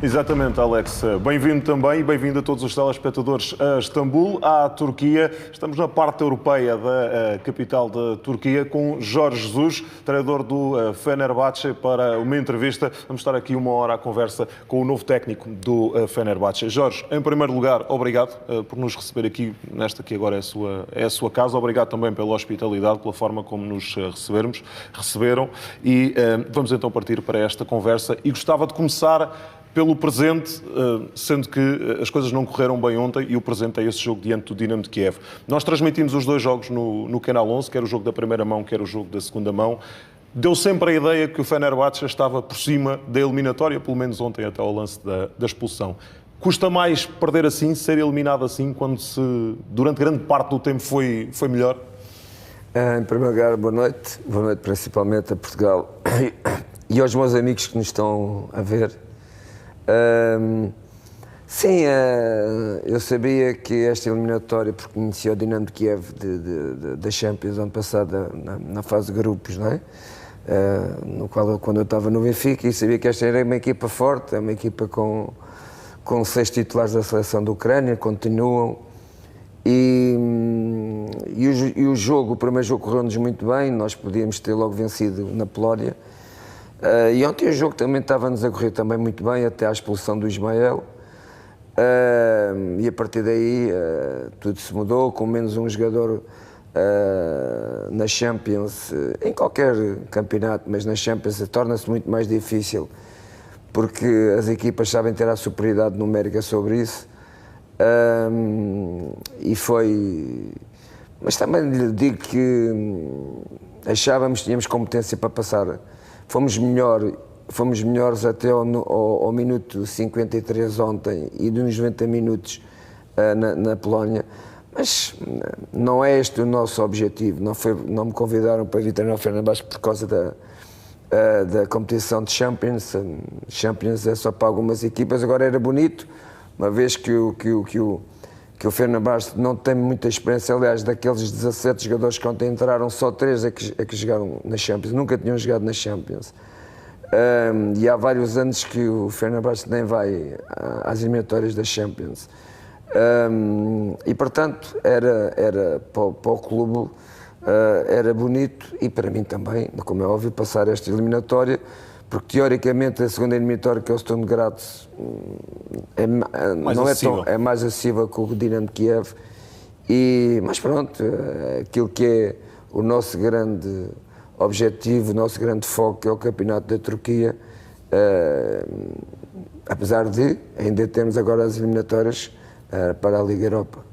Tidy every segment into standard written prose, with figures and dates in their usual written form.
Exatamente, Alex. Bem-vindo também e bem-vindo a todos os telespectadores a Istambul, à Turquia. Estamos na parte europeia da capital da Turquia com Jorge Jesus, treinador do Fenerbahçe, para uma entrevista. Vamos estar aqui uma hora à conversa com o novo técnico do Fenerbahçe. Jorge, em primeiro lugar, obrigado por nos receber aqui nesta que agora é a sua casa. Obrigado também pela hospitalidade, pela forma como nos receberam. E vamos então partir para esta conversa. E gostava de começar pelo presente, sendo que as coisas não correram bem ontem e o presente é esse jogo diante do Dinamo de Kiev. Nós transmitimos os dois jogos no Canal 11, quer o jogo da primeira mão, quer o jogo da segunda mão. Deu sempre a ideia que o Fenerbahçe estava por cima da eliminatória, pelo menos ontem até ao lance da expulsão. Custa mais perder assim, ser eliminado assim, quando durante grande parte do tempo foi melhor? Em primeiro lugar, boa noite principalmente a Portugal e aos meus amigos que nos estão a ver. Sim, eu sabia que esta eliminatória, porque conhecia o Dinamo de Kiev da Champions ano passado, na fase de grupos, não é? No qual quando eu estava no Benfica, e sabia que esta era uma equipa forte, é uma equipa com 6 titulares da seleção da Ucrânia, continuam, e o primeiro jogo correu-nos muito bem, nós podíamos ter logo vencido na Polónia. E ontem o jogo também estava-nos a correr também muito bem, até à expulsão do Ismael. E a partir daí tudo se mudou, com menos um jogador na Champions, em qualquer campeonato, mas na Champions torna-se muito mais difícil, porque as equipas sabem ter a superioridade numérica sobre isso. Mas também lhe digo que achávamos que tínhamos competência para passar. Fomos melhores até ao minuto 53 ontem e nos 90 minutos na Polónia, mas não é este o nosso objetivo. Não me convidaram para vir treinar o Fenerbahçe por causa da competição de Champions. Champions é só para algumas equipas. Agora era bonito, uma vez que o Fenerbahçe não tem muita experiência. Aliás, daqueles 17 jogadores que ontem entraram, só 3 é que jogaram na Champions, nunca tinham jogado na Champions. E há vários anos que o Fenerbahçe nem vai às eliminatórias da Champions. E portanto, era para o clube, era bonito, e para mim também, como é óbvio, passar esta eliminatória, porque teoricamente a segunda eliminatória, que é o Sturm Graz, é mais acessível que o Dinamo de Kiev, mas pronto, aquilo que é o nosso grande objetivo, o nosso grande foco, que é o Campeonato da Turquia, apesar de ainda termos agora as eliminatórias para a Liga Europa.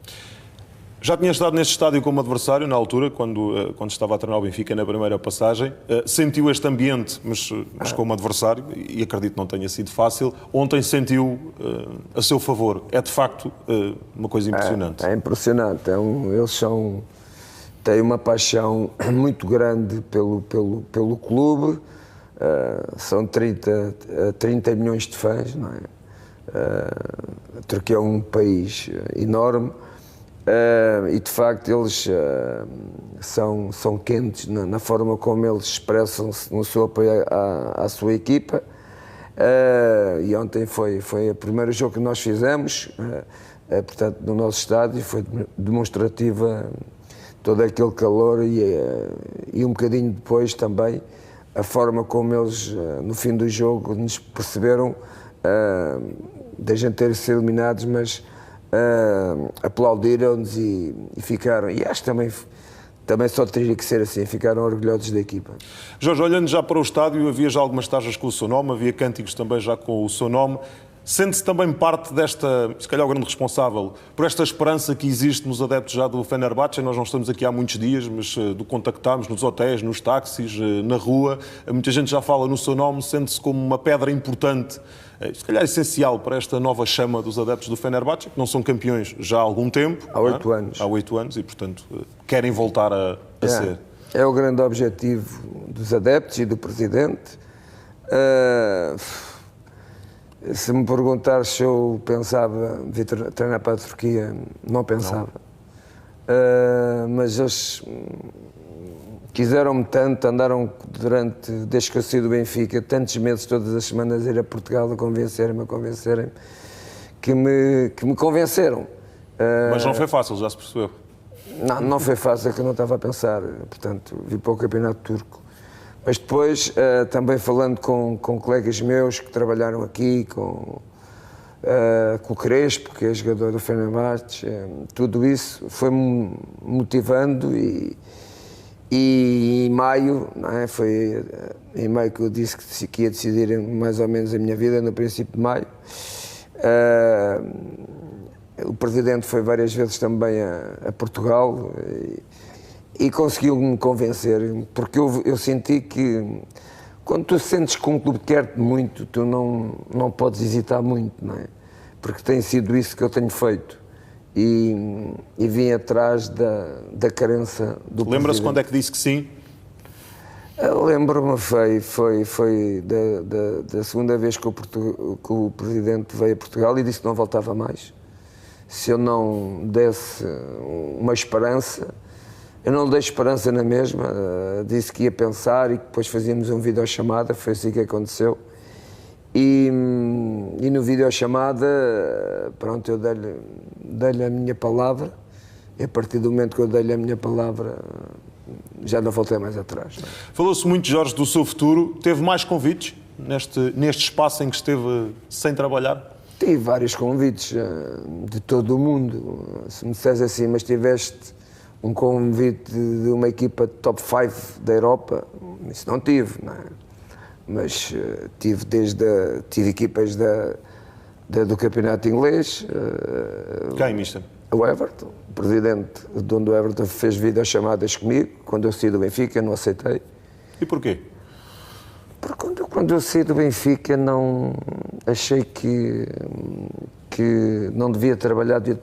Já tinha estado neste estádio como adversário, na altura, quando estava a treinar o Benfica na primeira passagem. Sentiu este ambiente, mas como adversário, e acredito que não tenha sido fácil. Ontem sentiu a seu favor. É de facto uma coisa impressionante. É impressionante. Eles têm uma paixão muito grande pelo clube. São 30 milhões de fãs, não é? A Turquia é um país enorme. E de facto eles são quentes na forma como eles expressam-se no seu apoio à sua equipa, e ontem foi o primeiro jogo que nós fizemos, portanto no nosso estádio, foi demonstrativa todo aquele calor, e um bocadinho depois também a forma como eles no fim do jogo nos perceberam da gente ter sido eliminados, mas aplaudiram-nos e ficaram, e acho que também só teria que ser assim, ficaram orgulhosos da equipa. Jorge, olhando já para o estádio, havia já algumas tajas com o seu nome, havia cânticos também já com o seu nome. Sente-se também parte desta, se calhar o grande responsável, por esta esperança que existe nos adeptos já do Fenerbahçe? Nós não estamos aqui há muitos dias, mas do contactámos nos hotéis, nos táxis, na rua, muita gente já fala no seu nome, sente-se como uma pedra importante, se calhar essencial para esta nova chama dos adeptos do Fenerbahçe, que não são campeões já há algum tempo. Há 8 anos. Há 8 anos e, portanto, querem voltar a ser. É o grande objetivo dos adeptos e do presidente. Se me perguntar se eu pensava vir treinar para a Turquia, não pensava. Mas eles quiseram-me tanto, andaram desde que eu saí do Benfica, tantos meses, todas as semanas, a ir a Portugal a convencerem-me, que me convenceram. Mas não foi fácil, já se percebeu. Não foi fácil, é que eu não estava a pensar, portanto, vim para o Campeonato Turco. Mas depois, também falando com colegas meus que trabalharam aqui, com o Crespo, que é jogador do Fenerbahçe, tudo isso foi-me motivando e em maio, não é? Foi em maio que eu disse que ia decidir mais ou menos a minha vida, no princípio de maio. O Presidente foi várias vezes também a Portugal e conseguiu-me convencer, porque eu senti que quando tu sentes que um clube quer-te muito, tu não podes hesitar muito, não é? Porque tem sido isso que eu tenho feito e vim atrás da carência do Presidente. Lembra-se quando é que disse que sim? Lembro-me, foi da segunda vez que o Presidente veio a Portugal e disse que não voltava mais. Se eu não desse uma esperança, eu não lhe dei esperança na mesma, disse que ia pensar e que depois fazíamos uma videochamada, foi assim que aconteceu. E no videochamada, pronto, eu dei-lhe a minha palavra, e a partir do momento que eu dei-lhe a minha palavra, já não voltei mais atrás. Falou-se muito, Jorge, do seu futuro. Teve mais convites neste espaço em que esteve sem trabalhar? Tive vários convites de todo o mundo. Se me disseres assim, mas tiveste um convite de uma equipa top 5 da Europa, isso não tive, não é? Mas tive equipas do campeonato inglês. Quem, mister? O Everton, o presidente, o dono do Everton, fez videochamadas comigo. Quando eu saí do Benfica, não aceitei. E porquê? Porque quando eu saí do Benfica, não achei que não devia trabalhar, devia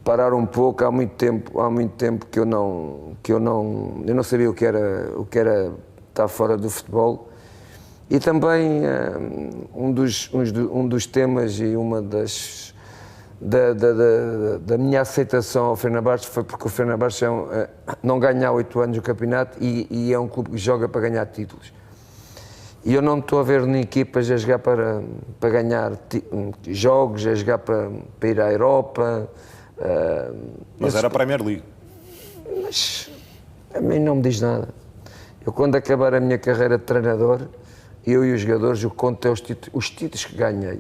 parar um pouco. Há muito tempo que eu não sabia o que era estar fora do futebol. E também um dos temas e uma da minha aceitação ao Fenerbahçe foi porque o Fenerbahçe não ganha há 8 anos o campeonato e é um clube que joga para ganhar títulos. E eu não estou a ver nem equipas a jogar para ganhar jogos, a jogar para ir à Europa. Mas era a Premier League. Mas a mim não me diz nada. Eu, quando acabar a minha carreira de treinador, eu e os jogadores, o que conta é os títulos que ganhei.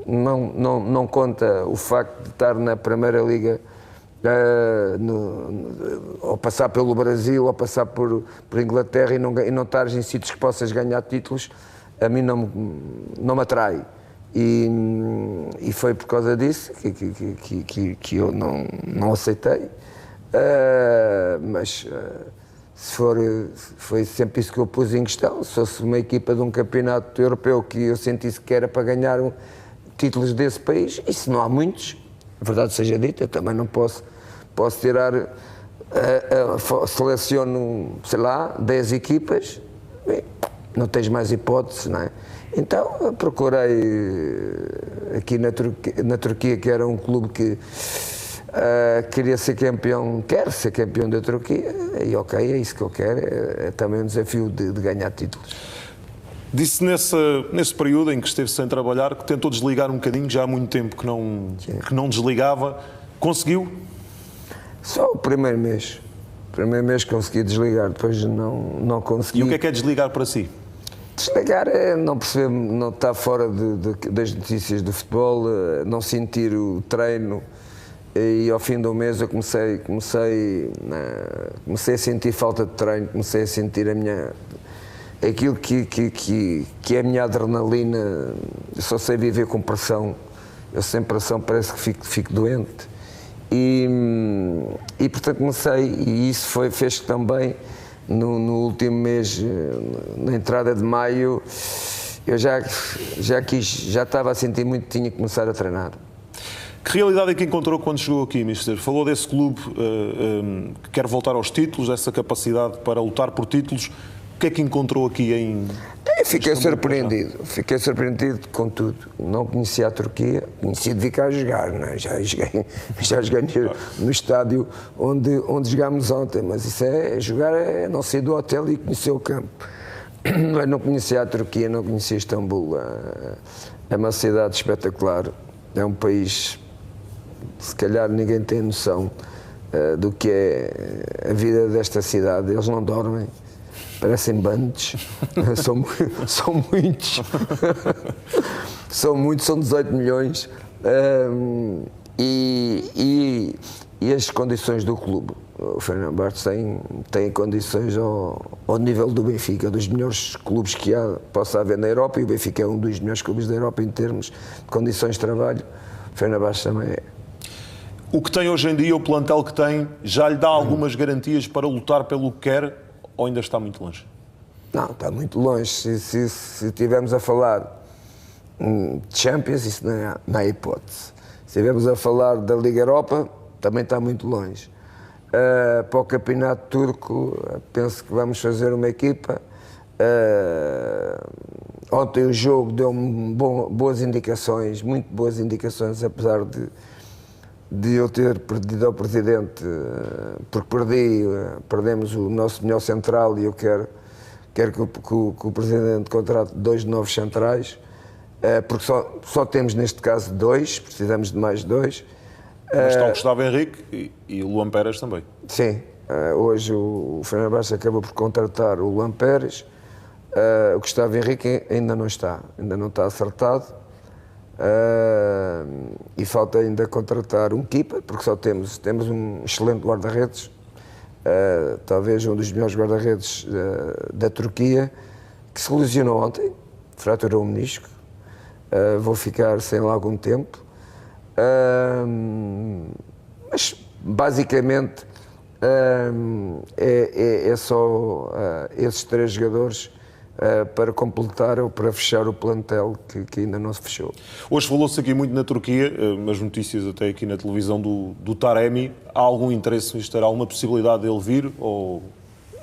Não conta o facto de estar na Primeira Liga, ou passar pelo Brasil, ou passar por Inglaterra e não estares em sítios que possas ganhar títulos, a mim não me atrai. E foi por causa disso que eu não aceitei. Mas foi sempre isso que eu pus em questão. Se fosse uma equipa de um campeonato europeu que eu sentisse que era para ganhar títulos desse país, e se não há muitos, a verdade seja dita, eu também não posso tirar, seleciono, sei lá, 10 equipas, não tens mais hipótese, não é? Então eu procurei aqui na Turquia, que era um clube que queria ser campeão, quer ser campeão da Turquia, e ok, é isso que eu quero, é também um desafio de ganhar títulos. Disse nesse período em que esteve sem trabalhar que tentou desligar um bocadinho, já há muito tempo que não desligava. Conseguiu? Só o primeiro mês. O primeiro mês consegui desligar, depois não consegui. E o que é desligar para si? Desligar é não perceber, não estar fora das notícias do futebol, não sentir o treino. E ao fim do mês eu comecei a sentir falta de treino, comecei a sentir aquilo que é a minha adrenalina. Eu só sei viver com pressão. Eu sem pressão parece que fico doente. E portanto comecei, e isso fez também no último mês, na entrada de maio, eu já estava a sentir muito que tinha que começar a treinar. Que realidade é que encontrou quando chegou aqui, mister? Falou desse clube que quer voltar aos títulos, essa capacidade para lutar por títulos. O que é que encontrou aqui em... Fiquei surpreendido com tudo. Não conhecia a Turquia, conhecia de vir cá jogar, não é? Já joguei no estádio onde jogámos ontem, mas isso jogar é não sair do hotel e conhecer o campo. Mas não conhecia a Turquia, não conhecia Istambul. É uma cidade espetacular, é um país, se calhar ninguém tem noção do que é a vida desta cidade. Eles não dormem. Parecem bandos, são muitos, são 18 milhões e as condições do clube. O Fenerbahçe tem condições ao nível do Benfica, dos melhores clubes que possa haver na Europa, e o Benfica é um dos melhores clubes da Europa em termos de condições de trabalho. O Fenerbahçe também é. O que tem hoje em dia, o plantel que tem, já lhe dá algumas garantias para lutar pelo que quer? Ou ainda está muito longe? Não, está muito longe. Se estivermos a falar de Champions, isso não há hipótese. Se estivermos a falar da Liga Europa, também está muito longe. Para o Campeonato Turco, penso que vamos fazer uma equipa. Ontem o jogo deu-me boas indicações, muito boas indicações, apesar de eu ter perdido ao Presidente, porque perdemos o nosso melhor central, e eu quero que o Presidente contrate 2 novos centrais, porque só temos neste caso 2, precisamos de mais 2. Mas estão o Gustavo Henrique e o Luan Pérez também. Sim, hoje o Fenerbahçe acabou por contratar o Luan Pérez, o Gustavo Henrique ainda não está acertado. E falta ainda contratar um keeper, porque só temos um excelente guarda-redes, talvez um dos melhores guarda-redes da Turquia, que se lesionou ontem, fraturou o menisco. Vou ficar sem lá algum tempo, mas basicamente é só esses 3 jogadores para completar ou para fechar o plantel que ainda não se fechou. Hoje falou-se aqui muito na Turquia, umas notícias até aqui na televisão do Taremi. Há algum interesse nisto? Terá alguma possibilidade dele vir? Ou...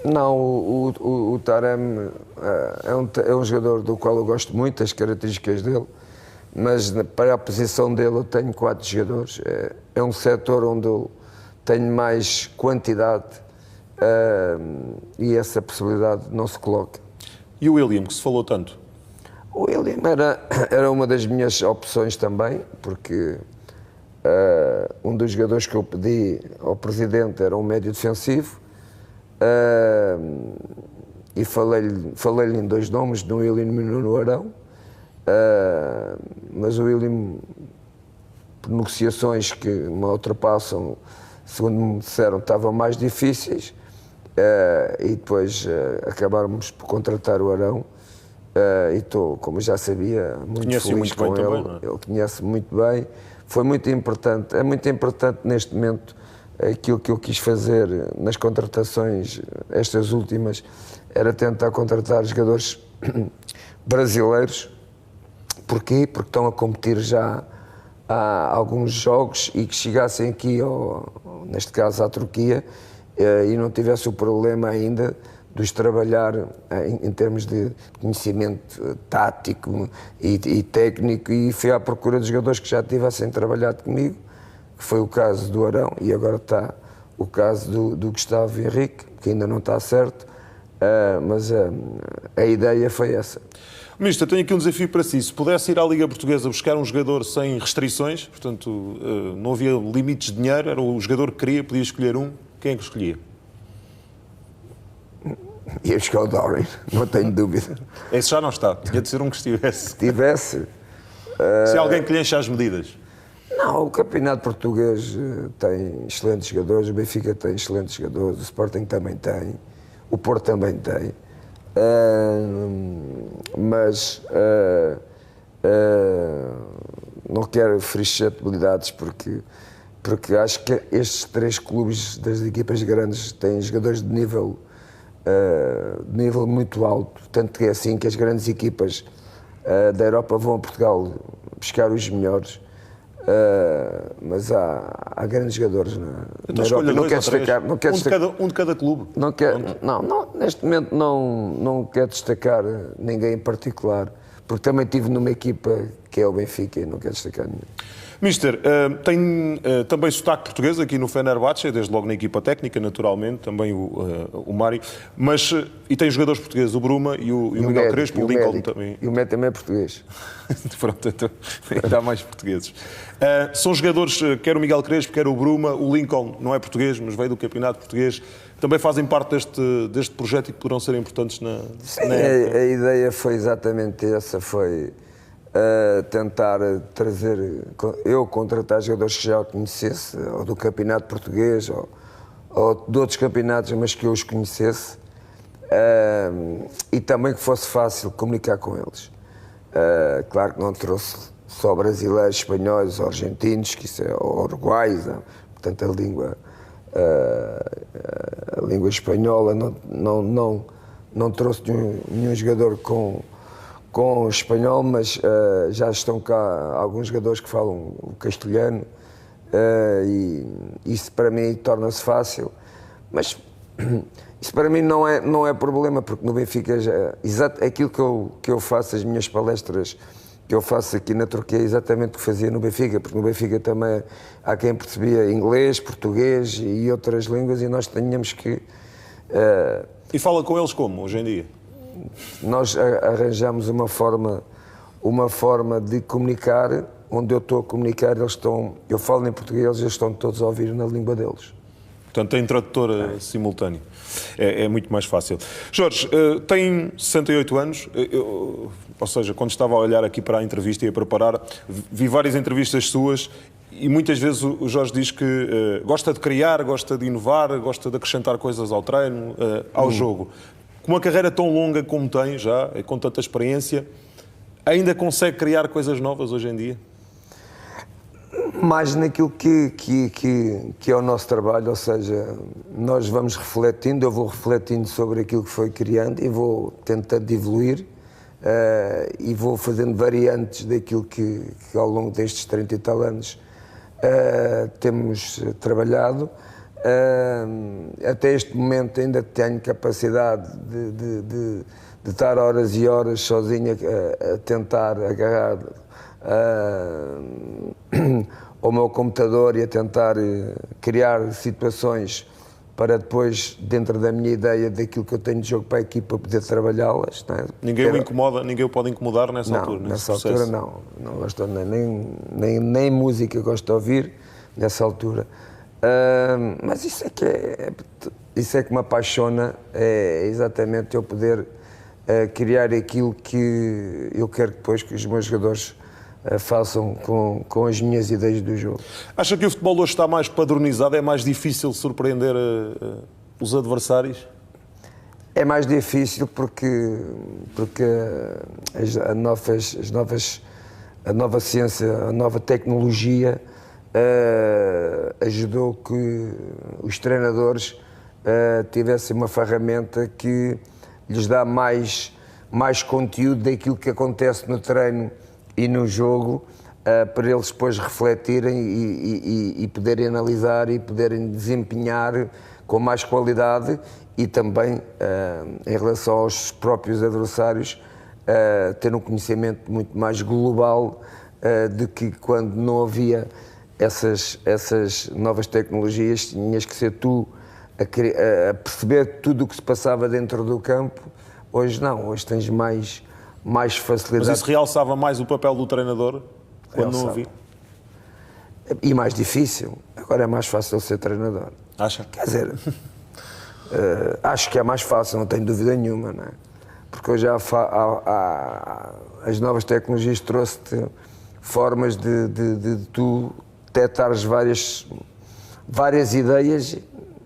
Não, o Taremi é um jogador do qual eu gosto muito, das características dele, mas para a posição dele eu tenho 4 jogadores. É um setor onde eu tenho mais quantidade e essa possibilidade não se coloca. E o William, que se falou tanto? O William era uma das minhas opções também, porque um dos jogadores que eu pedi ao Presidente era um médio defensivo, e falei-lhe em 2 nomes, no William e no Arão, mas o William, por negociações que me ultrapassam, segundo me disseram, estavam mais difíceis. E depois acabámos por contratar o Arão, e estou, como já sabia, muito feliz com ele. Também, ele conhece muito bem, foi muito importante, é muito importante neste momento. Aquilo que eu quis fazer nas contratações, estas últimas, era tentar contratar jogadores brasileiros. Porquê? Porque estão a competir já há alguns jogos, e que chegassem aqui, neste caso à Turquia, e não tivesse o problema ainda de os trabalhar em termos de conhecimento tático e técnico, e fui à procura de jogadores que já tivessem trabalhado comigo, que foi o caso do Arão, e agora está o caso do Gustavo Henrique, que ainda não está certo, mas a ideia foi essa. Ministro, eu tenho aqui um desafio para si. Se pudesse ir à Liga Portuguesa buscar um jogador sem restrições, portanto não havia limites de dinheiro, era o jogador que queria, podia escolher um, quem é que escolhia? Ia buscar o Darwin, não tenho dúvida. Esse já não está, tinha de ser um que estivesse. Se tivesse... Se alguém que lhe enche as medidas. Não, o Campeonato Português tem excelentes jogadores, o Benfica tem excelentes jogadores, o Sporting também tem, o Porto também tem. Mas não quero ferir suscetibilidades, porque acho que estes 3 clubes das equipas grandes têm jogadores de nível muito alto, tanto que é assim que as grandes equipas da Europa vão a Portugal buscar os melhores. Mas há grandes jogadores na Então Europa. escolha Não dois quero ou três. destacar, não quero destacar, Um de cada clube. neste momento não quero destacar ninguém em particular, porque também estive numa equipa que é o Benfica e não quero destacar nenhum. Mister, tem também sotaque português aqui no Fenerbahçe, desde logo na equipa técnica, naturalmente, também o Mário, mas e tem jogadores portugueses, o Bruma e o Miguel Crespo, o Lincoln também. E o Médio também é português. Pronto, então dá mais portugueses. São jogadores, quer o Miguel Crespo, quer o Bruma, o Lincoln não é português, mas veio do campeonato português, também fazem parte deste projeto e que poderão ser importantes na época. A ideia foi exatamente essa, foi tentar trazer, eu contratar jogadores que já o conhecesse, ou do campeonato português, ou de outros campeonatos, mas que eu os conhecesse, e também que fosse fácil comunicar com eles. Claro que não trouxe só brasileiros, espanhóis ou argentinos, que isso é, ou uruguaios, portanto a língua espanhola não trouxe nenhum jogador com espanhol, mas já estão cá alguns jogadores que falam o castelhano, e isso para mim torna-se fácil, mas isso para mim não é problema, porque no Benfica, exato aquilo que eu faço, as minhas palestras que eu faço aqui na Turquia, é exatamente o que fazia no Benfica, porque no Benfica também há quem percebia inglês, português e outras línguas, e nós tínhamos que... E fala com eles como, hoje em dia? Nós arranjamos uma forma de comunicar, onde eu estou a comunicar, eu falo em português, eles estão todos a ouvir na língua deles. Portanto, tem tradutor simultâneo. É muito mais fácil. Jorge, tem 68 anos, ou seja, quando estava a olhar aqui para a entrevista e a preparar, vi várias entrevistas suas e muitas vezes o Jorge diz que gosta de criar, gosta de inovar, gosta de acrescentar coisas ao treino, ao jogo. Com uma carreira tão longa como tem já, com tanta experiência, ainda consegue criar coisas novas hoje em dia? Mais naquilo que é o nosso trabalho, ou seja, nós vamos refletindo, eu vou refletindo sobre aquilo que foi criando e vou tentando evoluir, e vou fazendo variantes daquilo que ao longo destes 30 e tal anos temos trabalhado. Até este momento ainda tenho capacidade de estar horas e horas sozinho a tentar agarrar ao meu computador e a tentar criar situações para depois, dentro da minha ideia daquilo que eu tenho de jogo para a equipa, poder trabalhá-las. Não é? Ninguém o incomoda, ninguém o pode incomodar nessa altura? Nessa altura não gosto, nem música gosto de ouvir nessa altura. Mas isso é que me apaixona, é exatamente eu poder criar aquilo que eu quero depois que os meus jogadores façam com as minhas ideias do jogo. Acha que o futebol hoje está mais padronizado? É mais difícil surpreender os adversários? É mais difícil porque a nova ciência, a nova tecnologia ajudou que os treinadores tivessem uma ferramenta que lhes dá mais conteúdo daquilo que acontece no treino e no jogo, para eles depois refletirem e poderem analisar e poderem desempenhar com mais qualidade, e também em relação aos próprios adversários ter um conhecimento muito mais global de que quando não havia essas novas tecnologias tinhas que ser tu a perceber tudo o que se passava dentro do campo. Hoje não, hoje tens mais facilidade. Mas isso realçava mais o papel do treinador quando não havia? E mais difícil. Agora é mais fácil ser treinador. Acha? Quer dizer, acho que é mais fácil, não tenho dúvida nenhuma, não é? Porque hoje as novas tecnologias trouxe-te formas de tu detectares várias ideias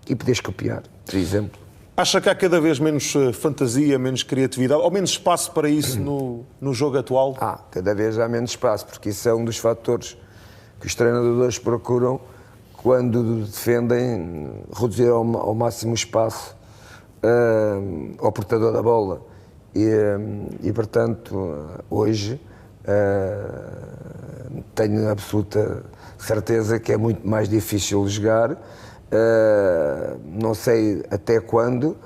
e poderes copiar, por exemplo. Acha que há cada vez menos fantasia, menos criatividade, ou menos espaço para isso no jogo atual? Cada vez há menos espaço, porque isso é um dos fatores que os treinadores procuram quando defendem, reduzir ao máximo o espaço ao portador da bola. E portanto, hoje, tenho absoluta certeza que é muito mais difícil jogar, não sei até quando,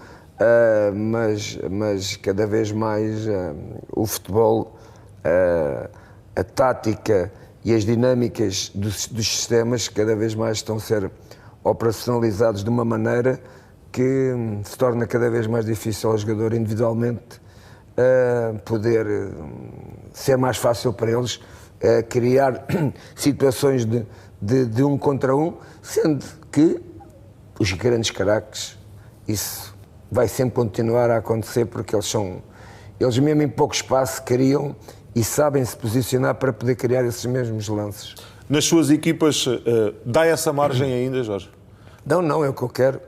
mas cada vez mais o futebol, a tática e as dinâmicas dos sistemas cada vez mais estão a ser operacionalizados de uma maneira que se torna cada vez mais difícil ao jogador individualmente poder ser mais fácil para eles criar situações de um contra um, sendo que os grandes craques, isso vai sempre continuar a acontecer porque eles mesmo em pouco espaço criam e sabem se posicionar para poder criar esses mesmos lances. Nas suas equipas, dá essa margem ainda, Jorge? Não, é o que eu quero.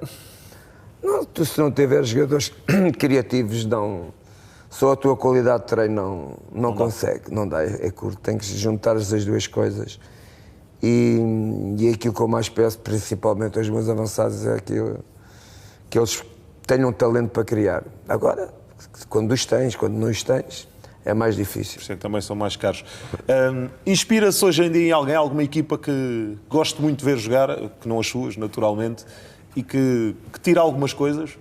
Não, tu, se não tiver jogadores criativos, só a tua qualidade de treino não consegue, não dá, é curto, tem que juntar as duas coisas. E aquilo que eu mais peço, principalmente aos meus avançados, é que eles tenham talento para criar. Agora, quando os tens, quando não os tens, é mais difícil. Por isso é que também são mais caros. Inspira-se hoje em dia em alguém, alguma equipa que goste muito de ver jogar, que não as suas, naturalmente, e que tira algumas coisas?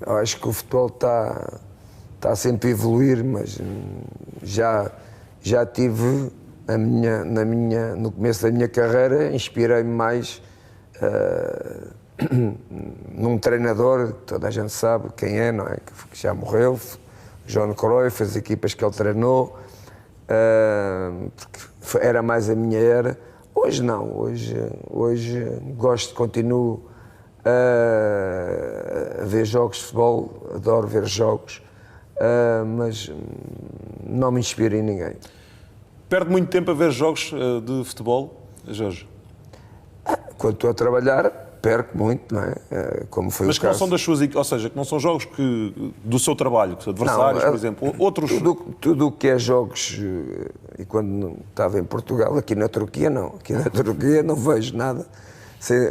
Eu acho que o futebol está sempre a evoluir, mas já tive no começo da minha carreira, inspirei-me mais num treinador, toda a gente sabe quem é, não é? Que já morreu, Johan Cruyff, as equipas que ele treinou, porque era mais a minha era. Hoje não, hoje continuo a ver jogos de futebol, adoro ver jogos, mas não me inspiro em ninguém. Perde muito tempo a ver jogos de futebol, Jorge? Quando estou a trabalhar, perco muito, não é? Como foi mas o que caso. não são das suas, ou seja, que não são jogos do seu trabalho, adversários, por exemplo, outros... Tudo o que é jogos, e quando estava em Portugal, aqui na Turquia não vejo nada.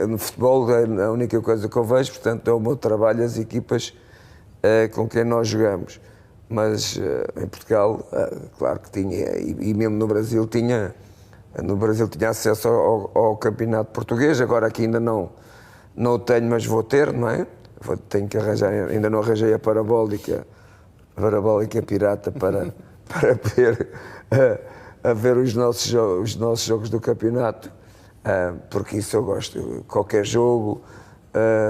No futebol é a única coisa que eu vejo, portanto é o meu trabalho, as equipas com quem nós jogamos. Mas em Portugal, claro que tinha, e mesmo no Brasil tinha acesso ao campeonato português, agora aqui ainda não o tenho, mas vou ter, não é? Tenho que arranjar, ainda não arranjei a parabólica pirata para poder a ver os nossos jogos do campeonato, porque isso eu gosto. Qualquer jogo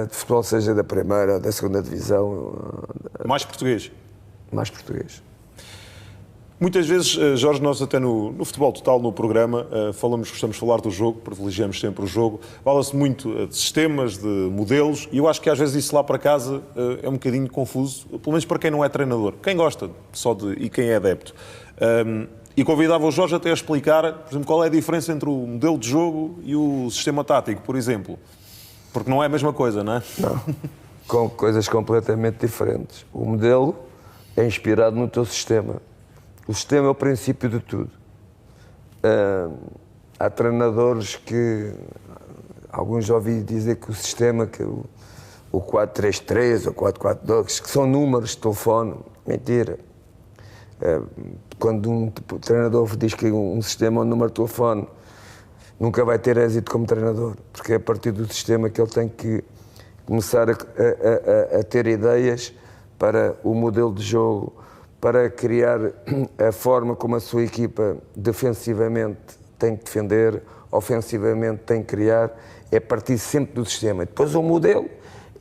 de futebol, seja da primeira ou da segunda divisão. Mais português? Mais português. Muitas vezes, Jorge, nós até no Futebol Total, no programa, gostamos de falar do jogo, privilegiamos sempre o jogo. Fala-se muito de sistemas, de modelos, e eu acho que às vezes isso lá para casa é um bocadinho confuso, pelo menos para quem não é treinador. Quem gosta e quem é adepto. E convidava o Jorge até a explicar, por exemplo, qual é a diferença entre o modelo de jogo e o sistema tático, por exemplo. Porque não é a mesma coisa, não é? Não, com coisas completamente diferentes. O modelo é inspirado no teu sistema. O sistema é o princípio de tudo. Há treinadores que... Alguns já ouvi dizer que o sistema, que o 4-3-3 ou 4-4-2, que são números de telefone. Mentira. Quando um treinador diz que um sistema é um número de telefone, nunca vai ter êxito como treinador, porque é a partir do sistema que ele tem que começar a ter ideias para o modelo de jogo, para criar a forma como a sua equipa defensivamente tem que defender, ofensivamente tem que criar, é partir sempre do sistema. Depois o modelo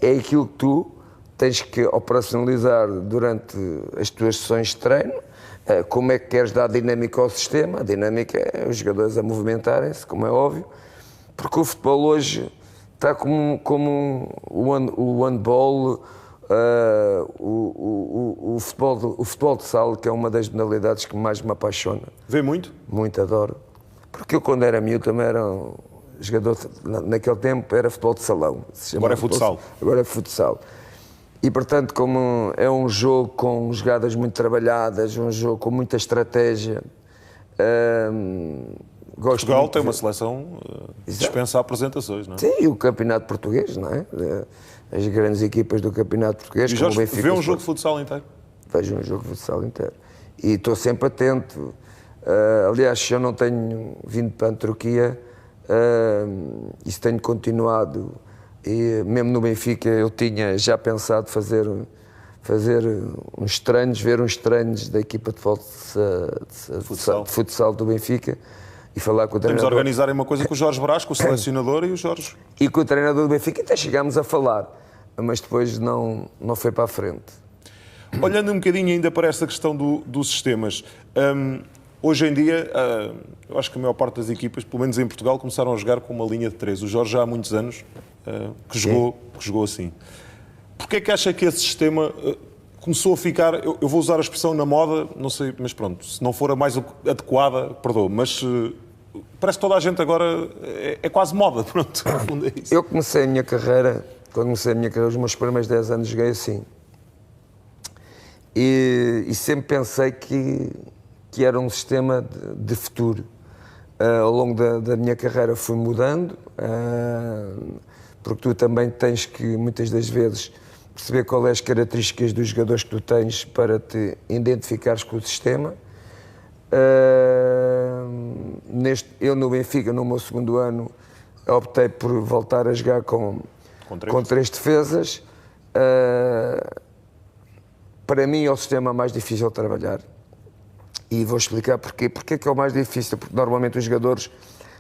é aquilo que tu tens que operacionalizar durante as tuas sessões de treino, como é que queres dar dinâmica ao sistema. A dinâmica é os jogadores a movimentarem-se, como é óbvio, porque o futebol hoje está como o handball, o futebol de sala, que é uma das modalidades que mais me apaixona. Vê muito? Muito, adoro. Porque eu, quando era miúdo, também era um jogador, naquele tempo era futebol de salão. Agora é futsal. Agora é futsal. E, portanto, como é um jogo com jogadas muito trabalhadas, um jogo com muita estratégia, Portugal tem uma seleção dispensa apresentações, não é? Sim, e o campeonato português, não é? As grandes equipas do campeonato português, e como Jorge, o Benfica. vê um jogo de futsal inteiro? vejo um jogo de futsal inteiro. E estou sempre atento. Aliás, se eu não tenho vindo para a Turquia, isso tenho continuado. E mesmo no Benfica eu tinha já pensado fazer uns treinos, ver uns treinos da equipa de futsal do Benfica e falar com o treinador. Temos a organizar uma coisa com o Jorge Brás, com o selecionador e o Jorge. E com o treinador do Benfica até chegámos a falar, mas depois não foi para a frente. Olhando um bocadinho ainda para esta questão dos sistemas, hoje em dia, eu acho que a maior parte das equipas, pelo menos em Portugal, começaram a jogar com uma linha de 3. O Jorge já há muitos anos que jogou assim. Porquê é que acha que esse sistema começou a ficar, eu vou usar a expressão na moda, não sei, mas pronto, se não for a mais adequada, perdoa, mas parece que toda a gente agora é quase moda, pronto, no fundo é isso. Eu comecei a minha carreira, os meus primeiros 10 anos joguei assim. E sempre pensei que era um sistema de futuro. Ao longo da minha carreira fui mudando, porque tu também tens que, muitas das vezes, perceber quais são as características dos jogadores que tu tens para te identificares com o sistema. Eu no Benfica, no meu segundo ano, optei por voltar a jogar com 3 defesas. Para mim é o sistema mais difícil de trabalhar. E vou explicar porquê. Porquê que é o mais difícil? Porque normalmente os jogadores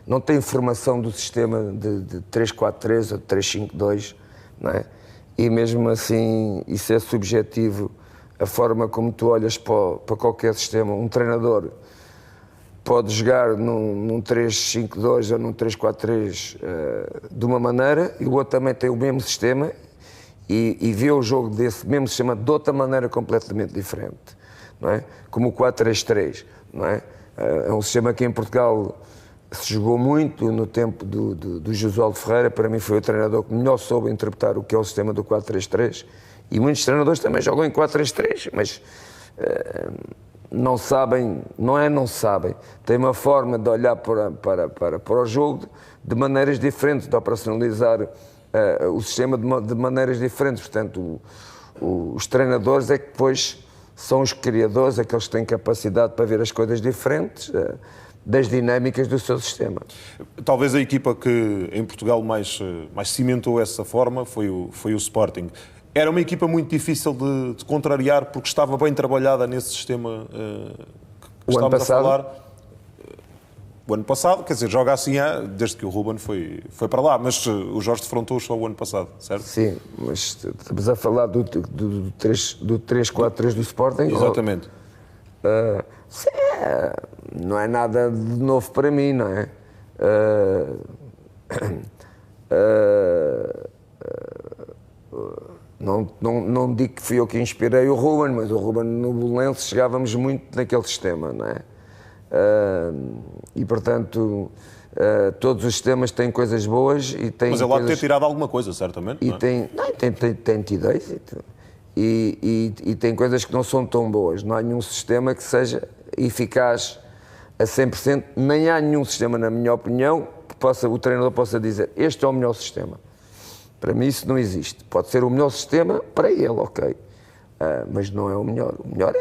não têm formação do sistema de 3-4-3 ou de 3-5-2, não é? E mesmo assim, isso é subjetivo, a forma como tu olhas para qualquer sistema. Um treinador pode jogar num 3-5-2 ou num 3-4-3 de uma maneira, e o outro também tem o mesmo sistema e vê o jogo desse mesmo sistema de outra maneira completamente diferente, não é? Como o 4-3-3, não é? É um sistema que em Portugal se jogou muito no tempo do Josualdo Ferreira. Para mim foi o treinador que melhor soube interpretar o que é o sistema do 4-3-3, e muitos treinadores também jogam em 4-3-3, mas não sabem, não sabem, têm uma forma de olhar para o jogo de maneiras diferentes, de operacionalizar o sistema de maneiras diferentes. Portanto, os treinadores é que depois são os criadores, aqueles que têm capacidade para ver as coisas diferentes das dinâmicas do seu sistema. Talvez a equipa que em Portugal mais cimentou essa forma foi o Sporting. Era uma equipa muito difícil de contrariar porque estava bem trabalhada nesse sistema que estávamos a falar. O ano passado, quer dizer, joga assim desde que o Ruben foi para lá, mas o Jorge defrontou só o ano passado, certo? Sim, mas estamos a falar do 3-4-3 do Sporting? Exatamente. Não é nada de novo para mim, não é? Não digo que fui eu que inspirei o Ruben, mas o Ruben no Belenenses chegávamos muito naquele sistema, não é? E portanto, todos os sistemas têm coisas boas e têm. Mas ele há de ter tirado alguma coisa, certamente. E tem tido êxito. E tem coisas que não são tão boas. Não há nenhum sistema que seja eficaz a 100%, nem há nenhum sistema, na minha opinião, que o treinador possa dizer este é o melhor sistema. Para mim isso não existe. Pode ser o melhor sistema para ele, ok. Mas não é o melhor. O melhor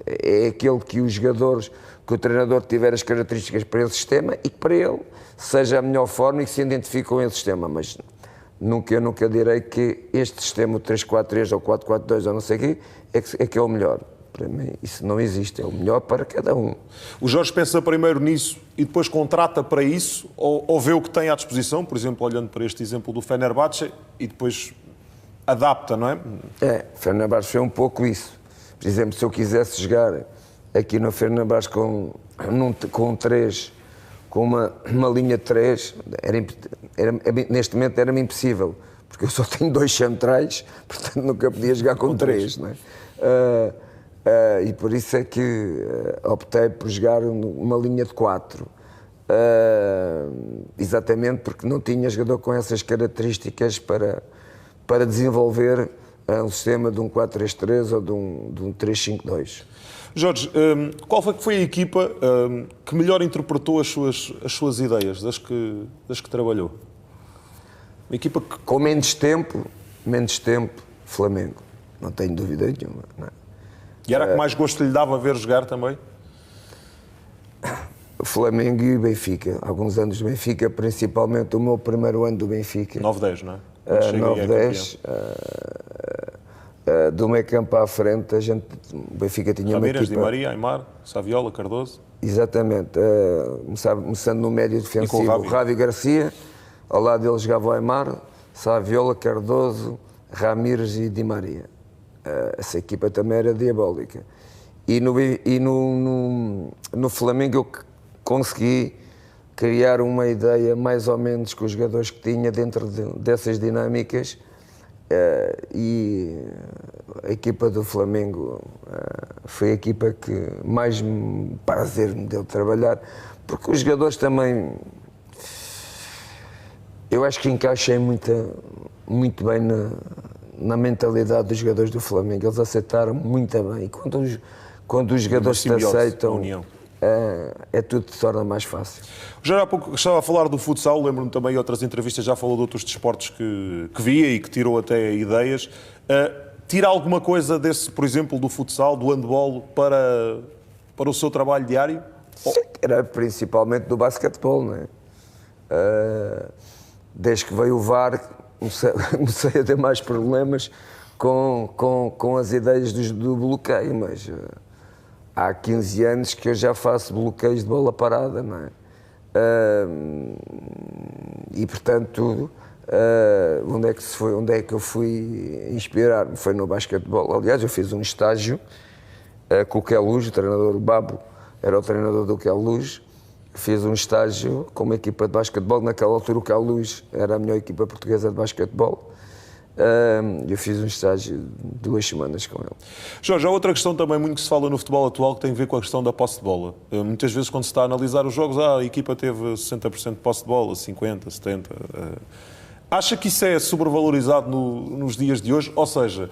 é aquele que os jogadores, que o treinador tiver as características para esse sistema e que para ele seja a melhor forma e que se identifique com esse sistema. Mas eu nunca direi que este sistema, o 3-4-3 ou 4-4-2 ou não sei o quê, é que é o melhor. Para mim, isso não existe. É o melhor para cada um. O Jorge pensa primeiro nisso e depois contrata para isso? Ou vê o que tem à disposição, por exemplo, olhando para este exemplo do Fenerbahçe, e depois adapta, não é? O Fenerbahçe foi um pouco isso. Por exemplo, se eu quisesse jogar aqui no Fenerbahçe com uma linha de 3, neste momento era-me impossível, porque eu só tenho 2 centrais, portanto nunca podia jogar com 3, não é? E por isso é que optei por jogar uma linha de 4, exatamente porque não tinha jogador com essas características para desenvolver um sistema de um 4-3-3 ou de um 3-5-2. Jorge, qual foi a equipa que melhor interpretou as suas ideias, das que trabalhou? Uma equipa que... Com menos tempo, Flamengo. Não tenho dúvida nenhuma. Não é? E era que mais gosto lhe dava ver jogar também? O Flamengo e o Benfica. Alguns anos do Benfica, principalmente o meu primeiro ano do Benfica. 9-10, não é? 9-10. Do meio campo à frente, o Benfica tinha Ramírez, uma equipa... Di Maria, Aimar, Saviola, Cardoso. Exatamente. Começando no médio defensivo, Ravi Garcia. Ao lado dele jogava o Aimar, Saviola, Cardoso, Ramírez e Di Maria. Essa equipa também era diabólica. E no Flamengo eu consegui criar uma ideia mais ou menos com os jogadores que tinha dentro dessas dinâmicas, e a equipa do Flamengo foi a equipa que mais prazer me deu trabalhar, porque os jogadores também, eu acho que encaixei muito bem na mentalidade dos jogadores do Flamengo. Eles aceitaram muito bem, e quando os jogadores te aceitam, tudo se torna mais fácil. Já há pouco estava a falar do futsal, lembro-me também, em outras entrevistas já falou de outros desportos que via e que tirou até ideias. Tira alguma coisa desse, por exemplo, do futsal, do handball, para o seu trabalho diário? Sim, era principalmente do basquetebol, não é? Desde que veio o VAR, comecei a ter mais problemas com as ideias do bloqueio, mas há 15 anos que eu já faço bloqueios de bola parada, não é? E portanto, onde é que eu fui inspirar-me? Foi no basquetebol. Aliás, eu fiz um estágio com o Queluz, o treinador, o Babo era o treinador do Queluz. Fiz um estágio com uma equipa de basquetebol. Naquela altura o Queluz era a melhor equipa portuguesa de basquetebol. Eu fiz um estágio de 2 semanas com ele. Jorge, há outra questão também muito que se fala no futebol atual que tem a ver com a questão da posse de bola. Muitas vezes quando se está a analisar os jogos, a equipa teve 60% de posse de bola, 50%, 70%. Acha que isso é sobrevalorizado nos dias de hoje? Ou seja,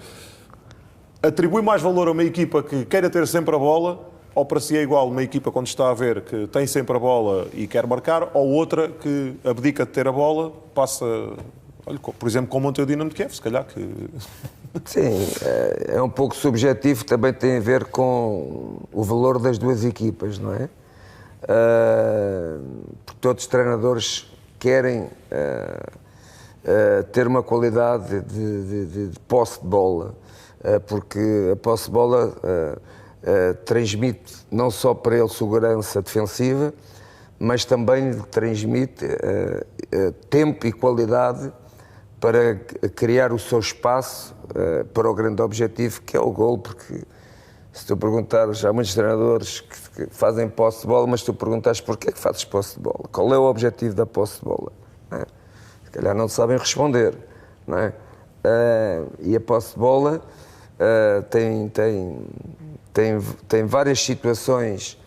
atribui mais valor a uma equipa que queira ter sempre a bola, ou para si é igual uma equipa quando está a ver que tem sempre a bola e quer marcar, ou outra que abdica de ter a bola, passa... Olha, por exemplo, como ontem o Dinamo de Kiev, se calhar que... Sim, é um pouco subjetivo, também tem a ver com o valor das duas equipas, não é? Porque todos os treinadores querem ter uma qualidade de posse de bola, porque a posse de bola transmite não só para ele segurança defensiva, mas também lhe transmite tempo e qualidade para criar o seu espaço para o grande objetivo, que é o golo, porque se tu perguntares, há muitos treinadores que fazem posse de bola, mas se tu perguntares porquê que fazes posse de bola, qual é o objetivo da posse de bola, não é? Se calhar não sabem responder, não é? E a posse de bola tem várias situações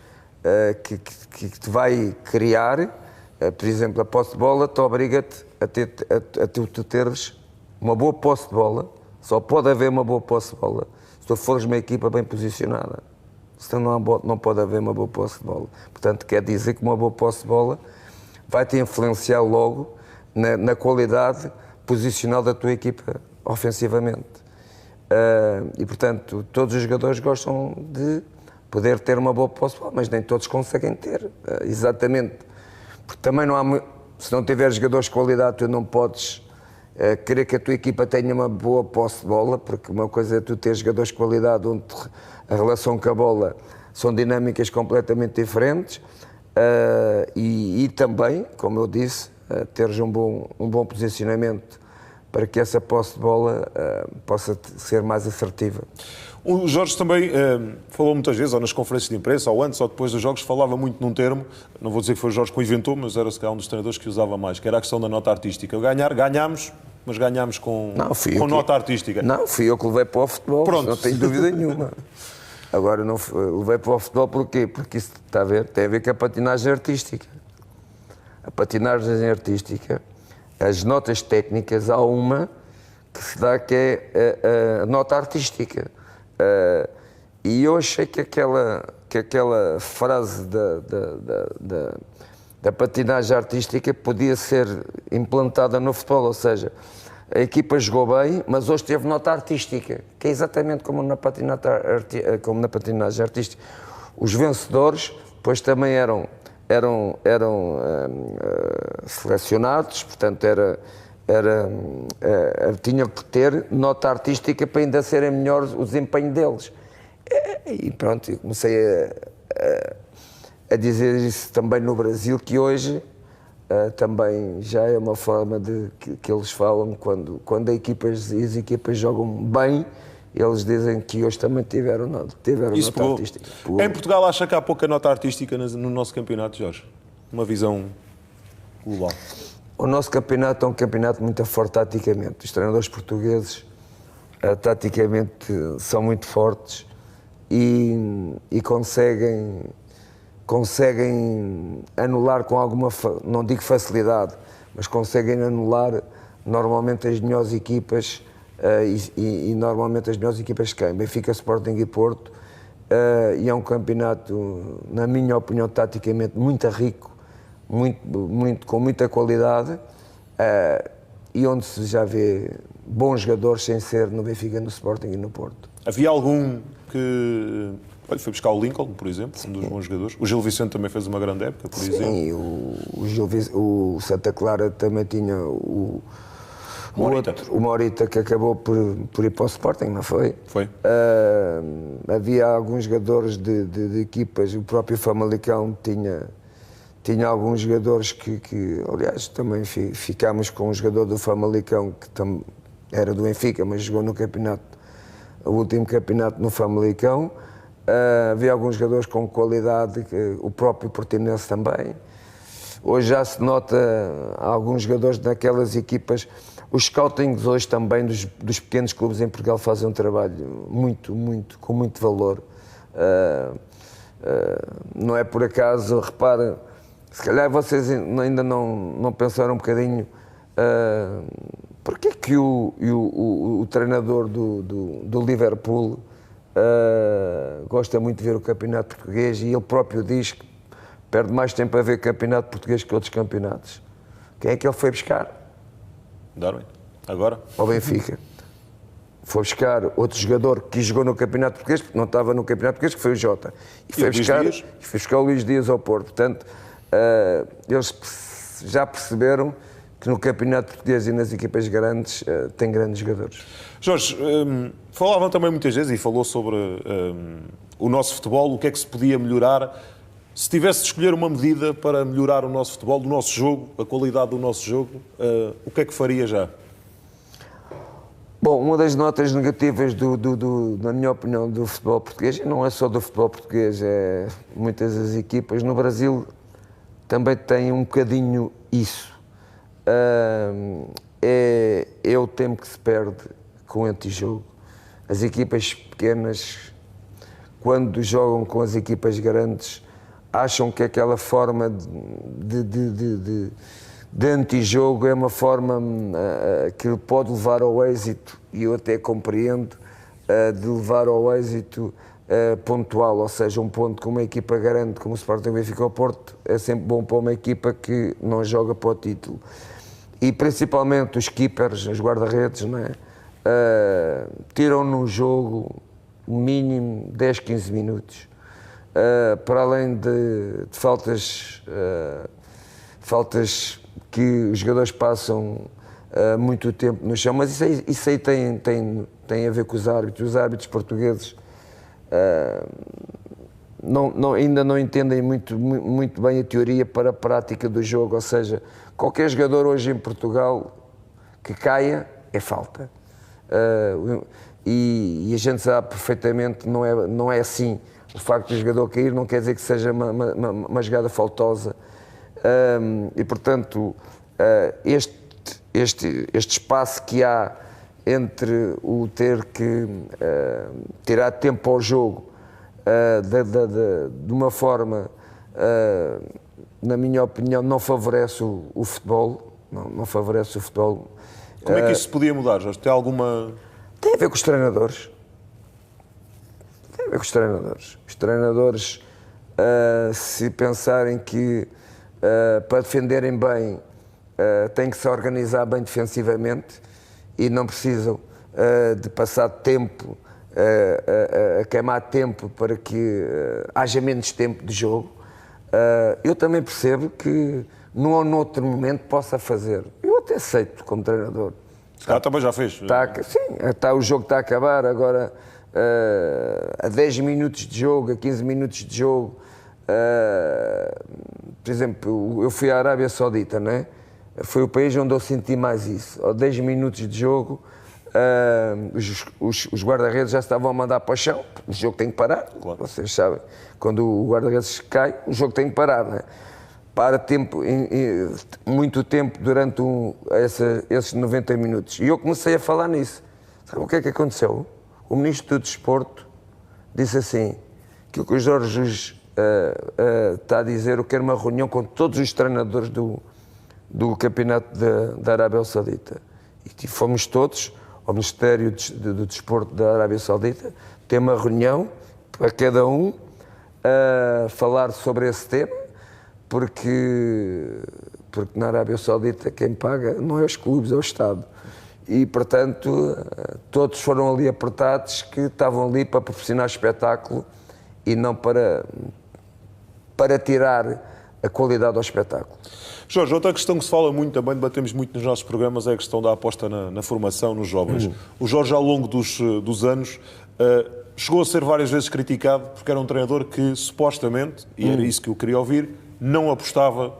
que te vai criar. Por exemplo, a posse de bola te obriga-te a tu teres uma boa posse de bola. Só pode haver uma boa posse de bola se tu fores uma equipa bem posicionada. Senão não pode haver uma boa posse de bola. Portanto, quer dizer que uma boa posse de bola vai-te influenciar logo na qualidade posicional da tua equipa ofensivamente. E, portanto, todos os jogadores gostam de poder ter uma boa posse de bola, mas nem todos conseguem ter. Exatamente. Porque também não há... Se não tiveres jogadores de qualidade, tu não podes querer que a tua equipa tenha uma boa posse de bola, porque uma coisa é tu ter jogadores de qualidade onde a relação com a bola são dinâmicas completamente diferentes, e também, como eu disse, teres um bom posicionamento para que essa posse de bola possa ser mais assertiva. O Jorge também falou muitas vezes, ou nas conferências de imprensa, ou antes ou depois dos jogos, falava muito num termo, não vou dizer que foi o Jorge que o inventou, mas era se calhar um dos treinadores que usava mais, que era a questão da nota artística. Ganhámos, mas ganhámos com nota artística. Não, fui eu que levei para o futebol, não tenho dúvida nenhuma. Agora, não levei para o futebol porquê? Porque isso, está a ver, tem a ver com a patinagem artística. A patinagem artística, as notas técnicas, há uma que se dá que é a nota artística. E eu achei que aquela frase da patinagem artística podia ser implantada no futebol, ou seja, a equipa jogou bem, mas hoje teve nota artística, que é exatamente como na patinagem artística. Os vencedores, depois também eram selecionados, portanto tinham que ter nota artística para ainda serem melhores o desempenho deles. E pronto, eu comecei a dizer isso também no Brasil, que hoje também já é uma forma que eles falam quando as equipas jogam bem, eles dizem que hoje também tiveram nota artística. Em Portugal acha que há pouca nota artística no nosso campeonato, Jorge? Uma visão global. O nosso campeonato é um campeonato muito forte taticamente. Os treinadores portugueses taticamente são muito fortes e conseguem anular com alguma, não digo facilidade, mas conseguem anular normalmente as melhores equipas e normalmente as melhores equipas quem? Benfica, Sporting e Porto, e é um campeonato, na minha opinião, taticamente muito rico, com muita qualidade, e onde se já vê bons jogadores sem ser no Benfica, no Sporting e no Porto. Havia algum que foi buscar o Lincoln, por exemplo, um dos bons jogadores. O Gil Vicente também fez uma grande época, por exemplo. Sim, o Santa Clara também tinha o Morita, que acabou por ir para o Sporting, não foi? Foi. Havia alguns jogadores de equipas, o próprio Famalicão tinha alguns jogadores que aliás, também ficámos com um jogador do Famalicão, que era do Benfica, mas jogou no campeonato, o último campeonato no Famalicão. Havia alguns jogadores com qualidade, o próprio Portimonense também. Hoje já se nota alguns jogadores naquelas equipas. Os scoutings hoje também dos pequenos clubes em Portugal fazem um trabalho com muito valor. Não é por acaso, repara, se calhar vocês ainda não pensaram um bocadinho porque é que o treinador do Liverpool gosta muito de ver o campeonato português e ele próprio diz que perde mais tempo a ver campeonato português que outros campeonatos. Quem é que ele foi buscar? Darwin. Agora? Ao Benfica. Foi buscar outro jogador que jogou no campeonato português, porque não estava no campeonato português, que foi o Jota. E foi buscar o Luís Dias ao Porto. Portanto, eles já perceberam que no campeonato português e nas equipas grandes tem grandes jogadores. Jorge, falavam também muitas vezes e falou sobre o nosso futebol, o que é que se podia melhorar. Se tivesse de escolher uma medida para melhorar o nosso futebol, o nosso jogo, a qualidade do nosso jogo, o que é que faria já? Bom, uma das notas negativas, na minha opinião, do futebol português, e não é só do futebol português, é muitas das equipas no Brasil também têm um bocadinho isso. É o tempo que se perde com o antijogo. As equipas pequenas, quando jogam com as equipas grandes, acham que aquela forma de antijogo é uma forma que pode levar ao êxito, e eu até compreendo, de levar ao êxito pontual, ou seja, um ponto com uma equipa grande como o Sporting Benfica ou Porto é sempre bom para uma equipa que não joga para o título. E principalmente os keepers, os guarda-redes, não é? Tiram no jogo o mínimo 10, 15 minutos. Para além de faltas que os jogadores passam muito tempo no chão, mas isso aí tem a ver com os árbitros. Os árbitros portugueses ainda não entendem muito bem a teoria para a prática do jogo, ou seja, qualquer jogador hoje em Portugal que caia é falta. E a gente sabe perfeitamente, não é assim. O facto de o jogador cair não quer dizer que seja uma jogada faltosa. E, portanto, este espaço que há entre o ter que tirar tempo ao jogo de uma forma, na minha opinião, não favorece o futebol. Não favorece o futebol. Como é que isso se podia mudar, Jorge? Tem alguma... Tem a ver com os treinadores. Os treinadores, se pensarem que para defenderem bem têm que se organizar bem defensivamente e não precisam de passar tempo, a queimar tempo para que haja menos tempo de jogo. Eu também percebo que num ou noutro momento possa fazer. Eu até aceito como treinador. Também já fez. Sim, o jogo está a acabar, agora a 10 minutos de jogo, a 15 minutos de jogo. Por exemplo, eu fui à Arábia Saudita, não é? Foi o país onde eu senti mais isso. A 10 minutos de jogo, os guarda-redes já estavam a mandar para o chão, o jogo tem que parar. Claro. Vocês sabem, quando o guarda-redes cai, o jogo tem que parar, não é? Para tempo, muito tempo durante esses 90 minutos. E eu comecei a falar nisso. Sabe o que é que aconteceu? O Ministro do Desporto disse assim, que o Jorge Jesus está a dizer, eu quero uma reunião com todos os treinadores do campeonato da Arábia Saudita. E fomos todos ao Ministério do Desporto da Arábia Saudita, ter uma reunião para cada um falar sobre esse tema, porque na Arábia Saudita quem paga não é os clubes, é o Estado. E, portanto, todos foram ali apertados que estavam ali para proporcionar espetáculo e não para tirar a qualidade ao espetáculo. Jorge, outra questão que se fala muito, também debatemos muito nos nossos programas, é a questão da aposta na formação, nos jovens. O Jorge, ao longo dos anos, chegou a ser várias vezes criticado porque era um treinador que, supostamente, e era isso que eu queria ouvir, não apostava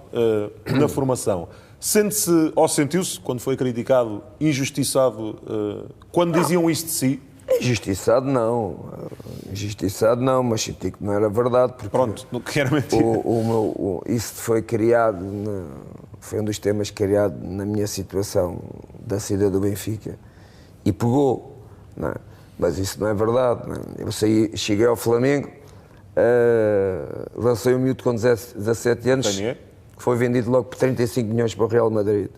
na formação. Sente-se, ou sentiu-se, quando foi criticado, injustiçado, quando diziam isto de si? Injustiçado não, mas senti que não era verdade. Porque pronto, não quero mentir. Isso foi criado, foi um dos temas criado na minha situação da saída do Benfica e pegou, não é? Mas isso não é verdade. Não é? Eu cheguei ao Flamengo, lancei um miúdo com 17 anos, que foi vendido logo por 35 milhões para o Real Madrid.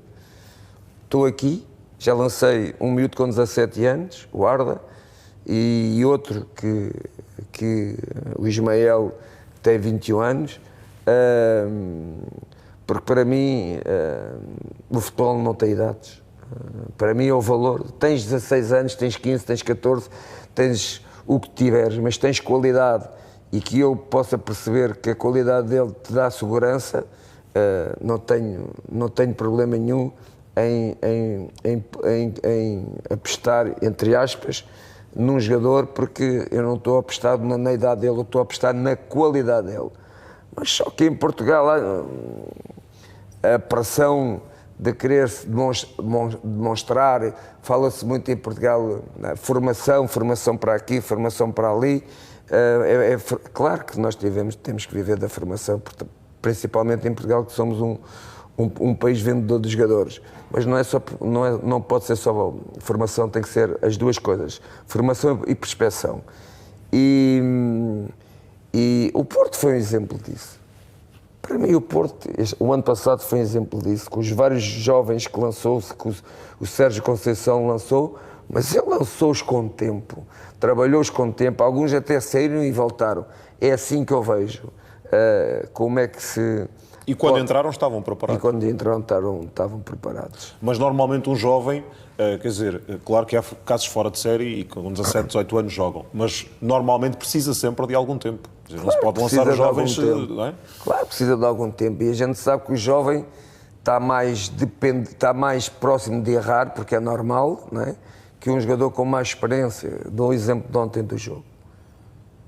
Estou aqui, já lancei um miúdo com 17 anos, o Arda, e outro que o Ismael tem 21 anos, porque para mim o futebol não tem idades. Para mim é o valor. Tens 16 anos, tens 15, tens 14, tens o que tiveres, mas tens qualidade e que eu possa perceber que a qualidade dele te dá segurança, não tenho problema nenhum em apostar, entre aspas, num jogador, porque eu não estou apostado na idade dele, eu estou apostado na qualidade dele. Mas só que em Portugal a pressão de querer-se demonstrar, fala-se muito em Portugal, formação para aqui, formação para ali. Claro que nós temos que viver da formação, principalmente em Portugal, que somos um país vendedor de jogadores, mas não pode ser só formação, tem que ser as duas coisas, formação e prospecção. E o Porto foi um exemplo disso. Para mim o Porto, o ano passado foi um exemplo disso, com os vários jovens que lançou-se, que o Sérgio Conceição lançou, mas ele lançou-os com tempo, trabalhou-os com tempo, alguns até saíram e voltaram. É assim que eu vejo como é que se... E quando entraram estavam preparados? E quando entraram estavam preparados. Mas normalmente um jovem, quer dizer, claro que há casos fora de série e com 17, 18 anos jogam, mas normalmente precisa sempre de algum tempo. Dizer, claro, não se pode lançar os jovens, não é? Claro, precisa de algum tempo e a gente sabe que o jovem está mais próximo de errar, porque é normal, não é? Que um jogador com mais experiência. Dou o exemplo de ontem do jogo.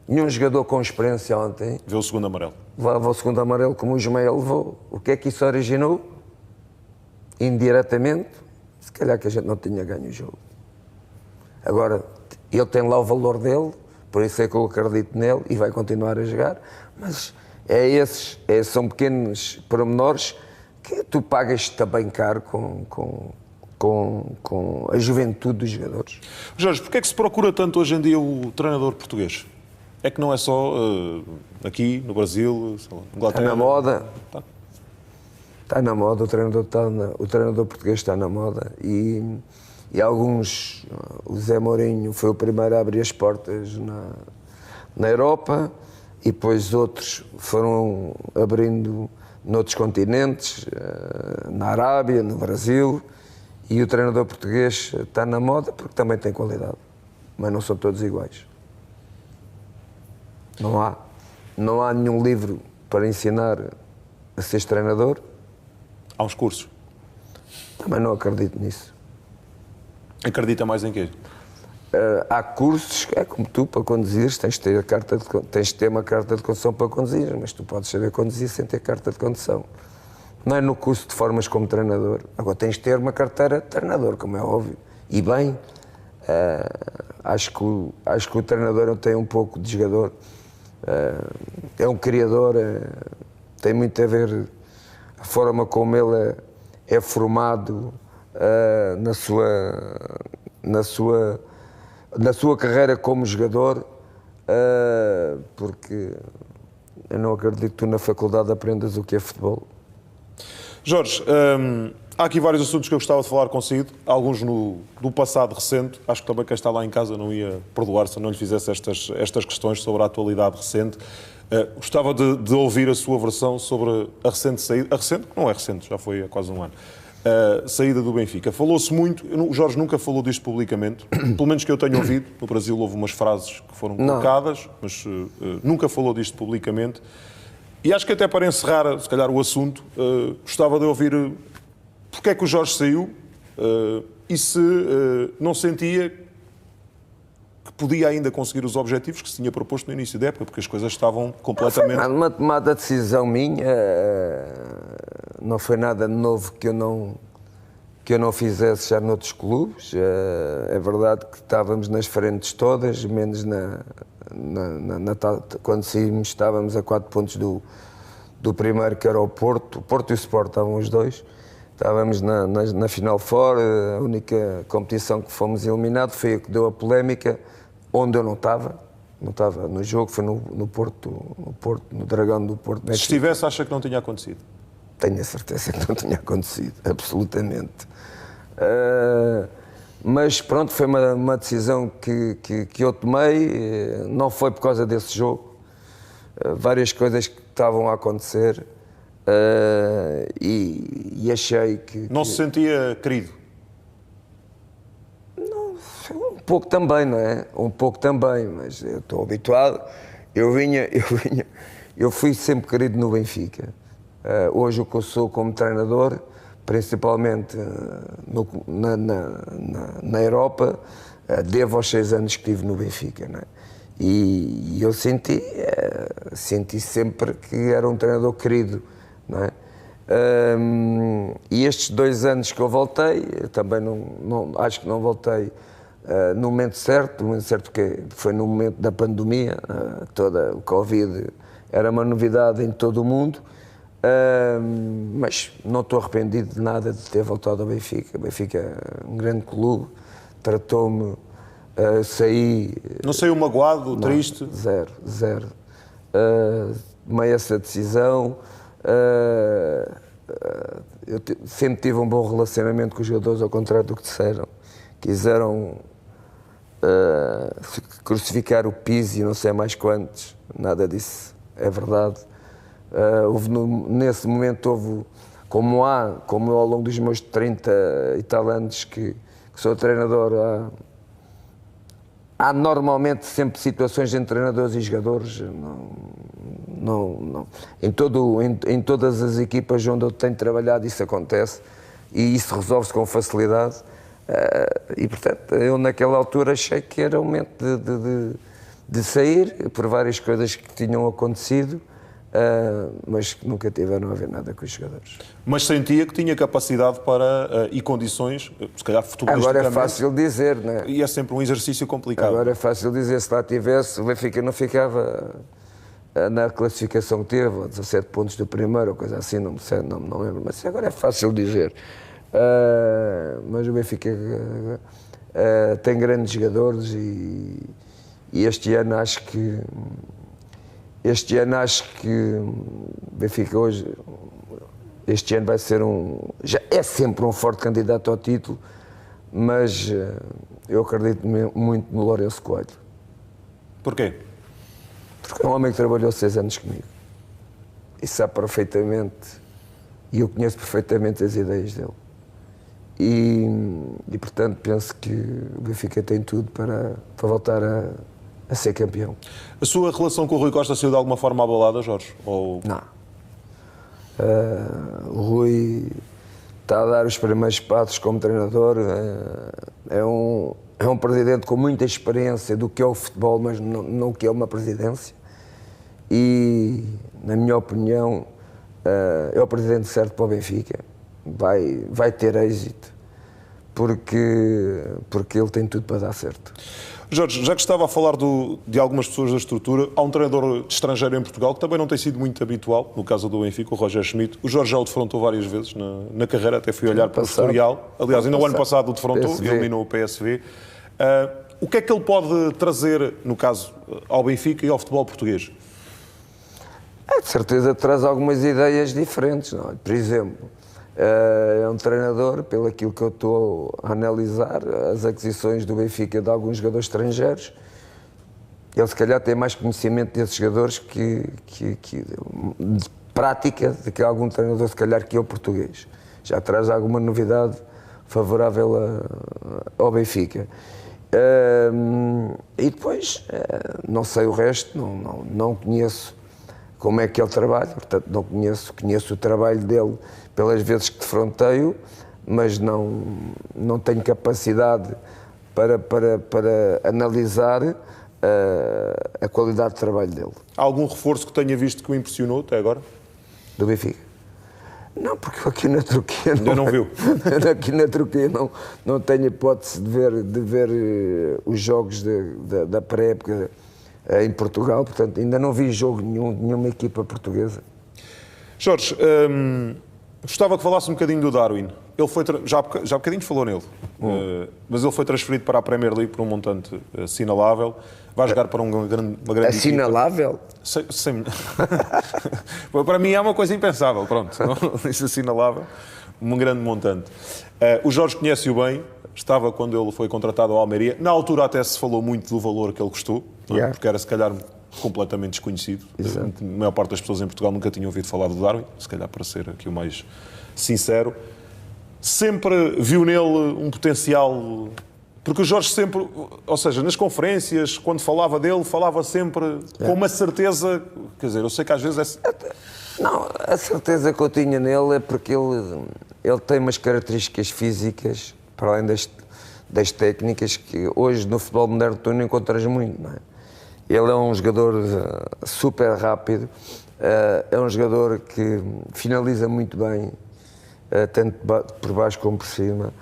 Nenhum jogador com experiência ontem... Vê o segundo amarelo. Levava o segundo amarelo como o Ismael levou. O que é que isso originou? Indiretamente, se calhar que a gente não tinha ganho o jogo. Agora, ele tem lá o valor dele, por isso é que eu acredito nele e vai continuar a jogar, mas são pequenos pormenores que tu pagas também caro com a juventude dos jogadores. Jorge, porquê é que se procura tanto hoje em dia o treinador português? É que não é só aqui, no Brasil, Inglaterra... Está na moda. Está na moda, o treinador português está na moda e alguns... O Zé Mourinho foi o primeiro a abrir as portas na Europa e depois outros foram abrindo noutros continentes, na Arábia, no Brasil, E o treinador português está na moda porque também tem qualidade, mas não são todos iguais. Não há nenhum livro para ensinar a ser treinador. Há uns cursos. Também não acredito nisso. Acredita mais em quê? Há cursos, é como tu, para conduzir, tens de ter uma carta de condução para conduzir, mas tu podes saber conduzir sem ter carta de condução. Não é no curso de formas como treinador. Agora tens de ter uma carteira de treinador, como é óbvio. E bem, acho que o treinador tem um pouco de jogador. É um criador, tem muito a ver a forma como ele é formado na sua carreira como jogador, porque eu não acredito que tu na faculdade aprendas o que é futebol. Jorge, há aqui vários assuntos que eu gostava de falar consigo, alguns do passado recente. Acho que também quem está lá em casa não ia perdoar se eu não lhe fizesse estas questões sobre a atualidade recente. Gostava de ouvir a sua versão sobre a recente saída. A recente, que não é recente, já foi há quase um ano. Saída do Benfica. Falou-se muito, o Jorge nunca falou disto publicamente, pelo menos que eu tenho ouvido. No Brasil houve umas frases que foram colocadas, mas nunca falou disto publicamente. E acho que até para encerrar, se calhar, o assunto, gostava de ouvir porque é que o Jorge saiu e se não sentia que podia ainda conseguir os objetivos que se tinha proposto no início da época, porque as coisas estavam completamente... Uma tomada de decisão minha, não foi nada novo que eu não fizesse já noutros clubes. É verdade que estávamos nas frentes todas, menos quando saímos estávamos a 4 pontos do primeiro, que era o Porto. O Porto e o Sport estavam os dois. Estávamos na Final Four, a única competição que fomos eliminados foi a que deu a polémica, onde eu não estava no jogo, foi no Porto, no Dragão do Porto. Se estivesse, acha que não tinha acontecido? Tenho a certeza que não tinha acontecido, absolutamente. Mas pronto, foi uma decisão que eu tomei, não foi por causa desse jogo. Várias coisas que estavam a acontecer e achei que... Não se sentia querido? Não, um pouco também, não é? Um pouco também, mas eu estou habituado. Eu fui sempre querido no Benfica. Hoje o que eu sou como treinador, principalmente na Europa, devo aos 6 anos que estive no Benfica, não é? E eu senti sempre que era um treinador querido, não é? E estes 2 anos que eu voltei, também acho que não voltei no momento certo, que foi no momento da pandemia, toda o Covid era uma novidade em todo o mundo. Mas não estou arrependido de nada de ter voltado ao Benfica. O Benfica é um grande clube, tratou-me, saí... Não saiu magoado, triste? Zero. Tomei essa decisão. Eu sempre tive um bom relacionamento com os jogadores, ao contrário do que disseram. Quiseram crucificar o Pizzi e não sei mais quantos. Nada disso é verdade. Nesse momento como eu ao longo dos meus 30 e tal anos que sou treinador, há normalmente sempre situações entre treinadores e jogadores. Em todas as equipas onde eu tenho trabalhado isso acontece e isso resolve-se com facilidade. E portanto eu naquela altura achei que era o momento de sair por várias coisas que tinham acontecido. Mas que nunca tiveram a ver nada com os jogadores. Mas sentia que tinha capacidade para e condições, se calhar futebolisticamente... Agora é fácil dizer, não é? E é sempre um exercício complicado. Agora é fácil dizer, se lá tivesse, o Benfica não ficava na classificação que teve, a 17 pontos do primeiro, ou coisa assim, não lembro, mas agora é fácil dizer. Mas o Benfica tem grandes jogadores e este ano acho que o Benfica hoje, este ano vai ser já é sempre um forte candidato ao título, mas eu acredito muito no Lourenço Coelho. Porquê? Porque é um homem que trabalhou 6 anos comigo e sabe perfeitamente, e eu conheço perfeitamente as ideias dele. e portanto penso que o Benfica tem tudo para voltar a ser campeão. A sua relação com o Rui Costa saiu de alguma forma abalada, Jorge? Ou... Não. O Rui está a dar os primeiros passos como treinador, é um presidente com muita experiência do que é o futebol, mas não o que é uma presidência, e na minha opinião é o presidente certo para o Benfica, vai ter êxito, porque ele tem tudo para dar certo. Jorge, já que estava a falar de algumas pessoas da estrutura, há um treinador estrangeiro em Portugal que também não tem sido muito habitual, no caso do Benfica, o Roger Schmidt. O Jorge já o defrontou várias vezes na carreira, até fui olhar para o historial. Aliás, ainda o ano passado o defrontou, eliminou o PSV. O que é que ele pode trazer, no caso, ao Benfica e ao futebol português? De certeza traz algumas ideias diferentes, não é? Por exemplo, é um treinador, pelo aquilo que eu estou a analisar, as aquisições do Benfica de alguns jogadores estrangeiros, ele se calhar tem mais conhecimento desses jogadores de prática de que algum treinador, se calhar, que é o português. Já traz alguma novidade favorável ao Benfica. E depois, não sei o resto, não conheço como é que ele trabalha, portanto não conheço o trabalho dele pelas vezes que defrontei-o, mas não tenho capacidade para analisar a qualidade de trabalho dele. Há algum reforço que tenha visto que o impressionou até agora? Do Benfica? Não, porque eu aqui na Turquia não viu? Aqui na Turquia não tenho hipótese de ver os jogos da pré-época em Portugal, portanto ainda não vi jogo nenhum de nenhuma equipa portuguesa. Jorge, gostava que falasse um bocadinho do Darwin. Ele foi já há bocadinho falou nele, mas ele foi transferido para a Premier League por um montante assinalável. Vai jogar para uma grande assinalável? Equipa. Sem... Para mim é uma coisa impensável, pronto. Não disse assinalável, um grande montante. O Jorge conhece-o bem, estava quando ele foi contratado ao Almeria. Na altura até se falou muito do valor que ele custou, porque era se calhar completamente desconhecido. Exato. A maior parte das pessoas em Portugal nunca tinham ouvido falar do Darwin, se calhar para ser aqui o mais sincero. Sempre viu nele um potencial, porque o Jorge sempre, ou seja, nas conferências, quando falava dele, falava sempre com uma certeza, quer dizer, eu sei que às vezes é... Não, a certeza que eu tinha nele é porque ele tem umas características físicas, para além das técnicas, que hoje no futebol moderno tu não encontras muito, não é? Ele é um jogador super rápido, é um jogador que finaliza muito bem, tanto por baixo como por cima.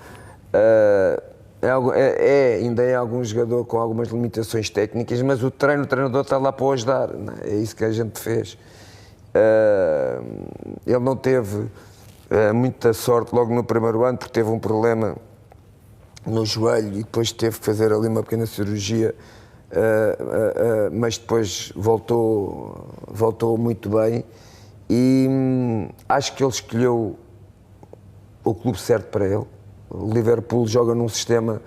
Ainda é algum jogador com algumas limitações técnicas, mas o treinador está lá para o ajudar, não é? É isso que a gente fez. Ele não teve muita sorte logo no primeiro ano, porque teve um problema no joelho e depois teve que fazer ali uma pequena cirurgia, mas depois voltou muito bem, e acho que ele escolheu o clube certo para ele. O Liverpool joga num sistema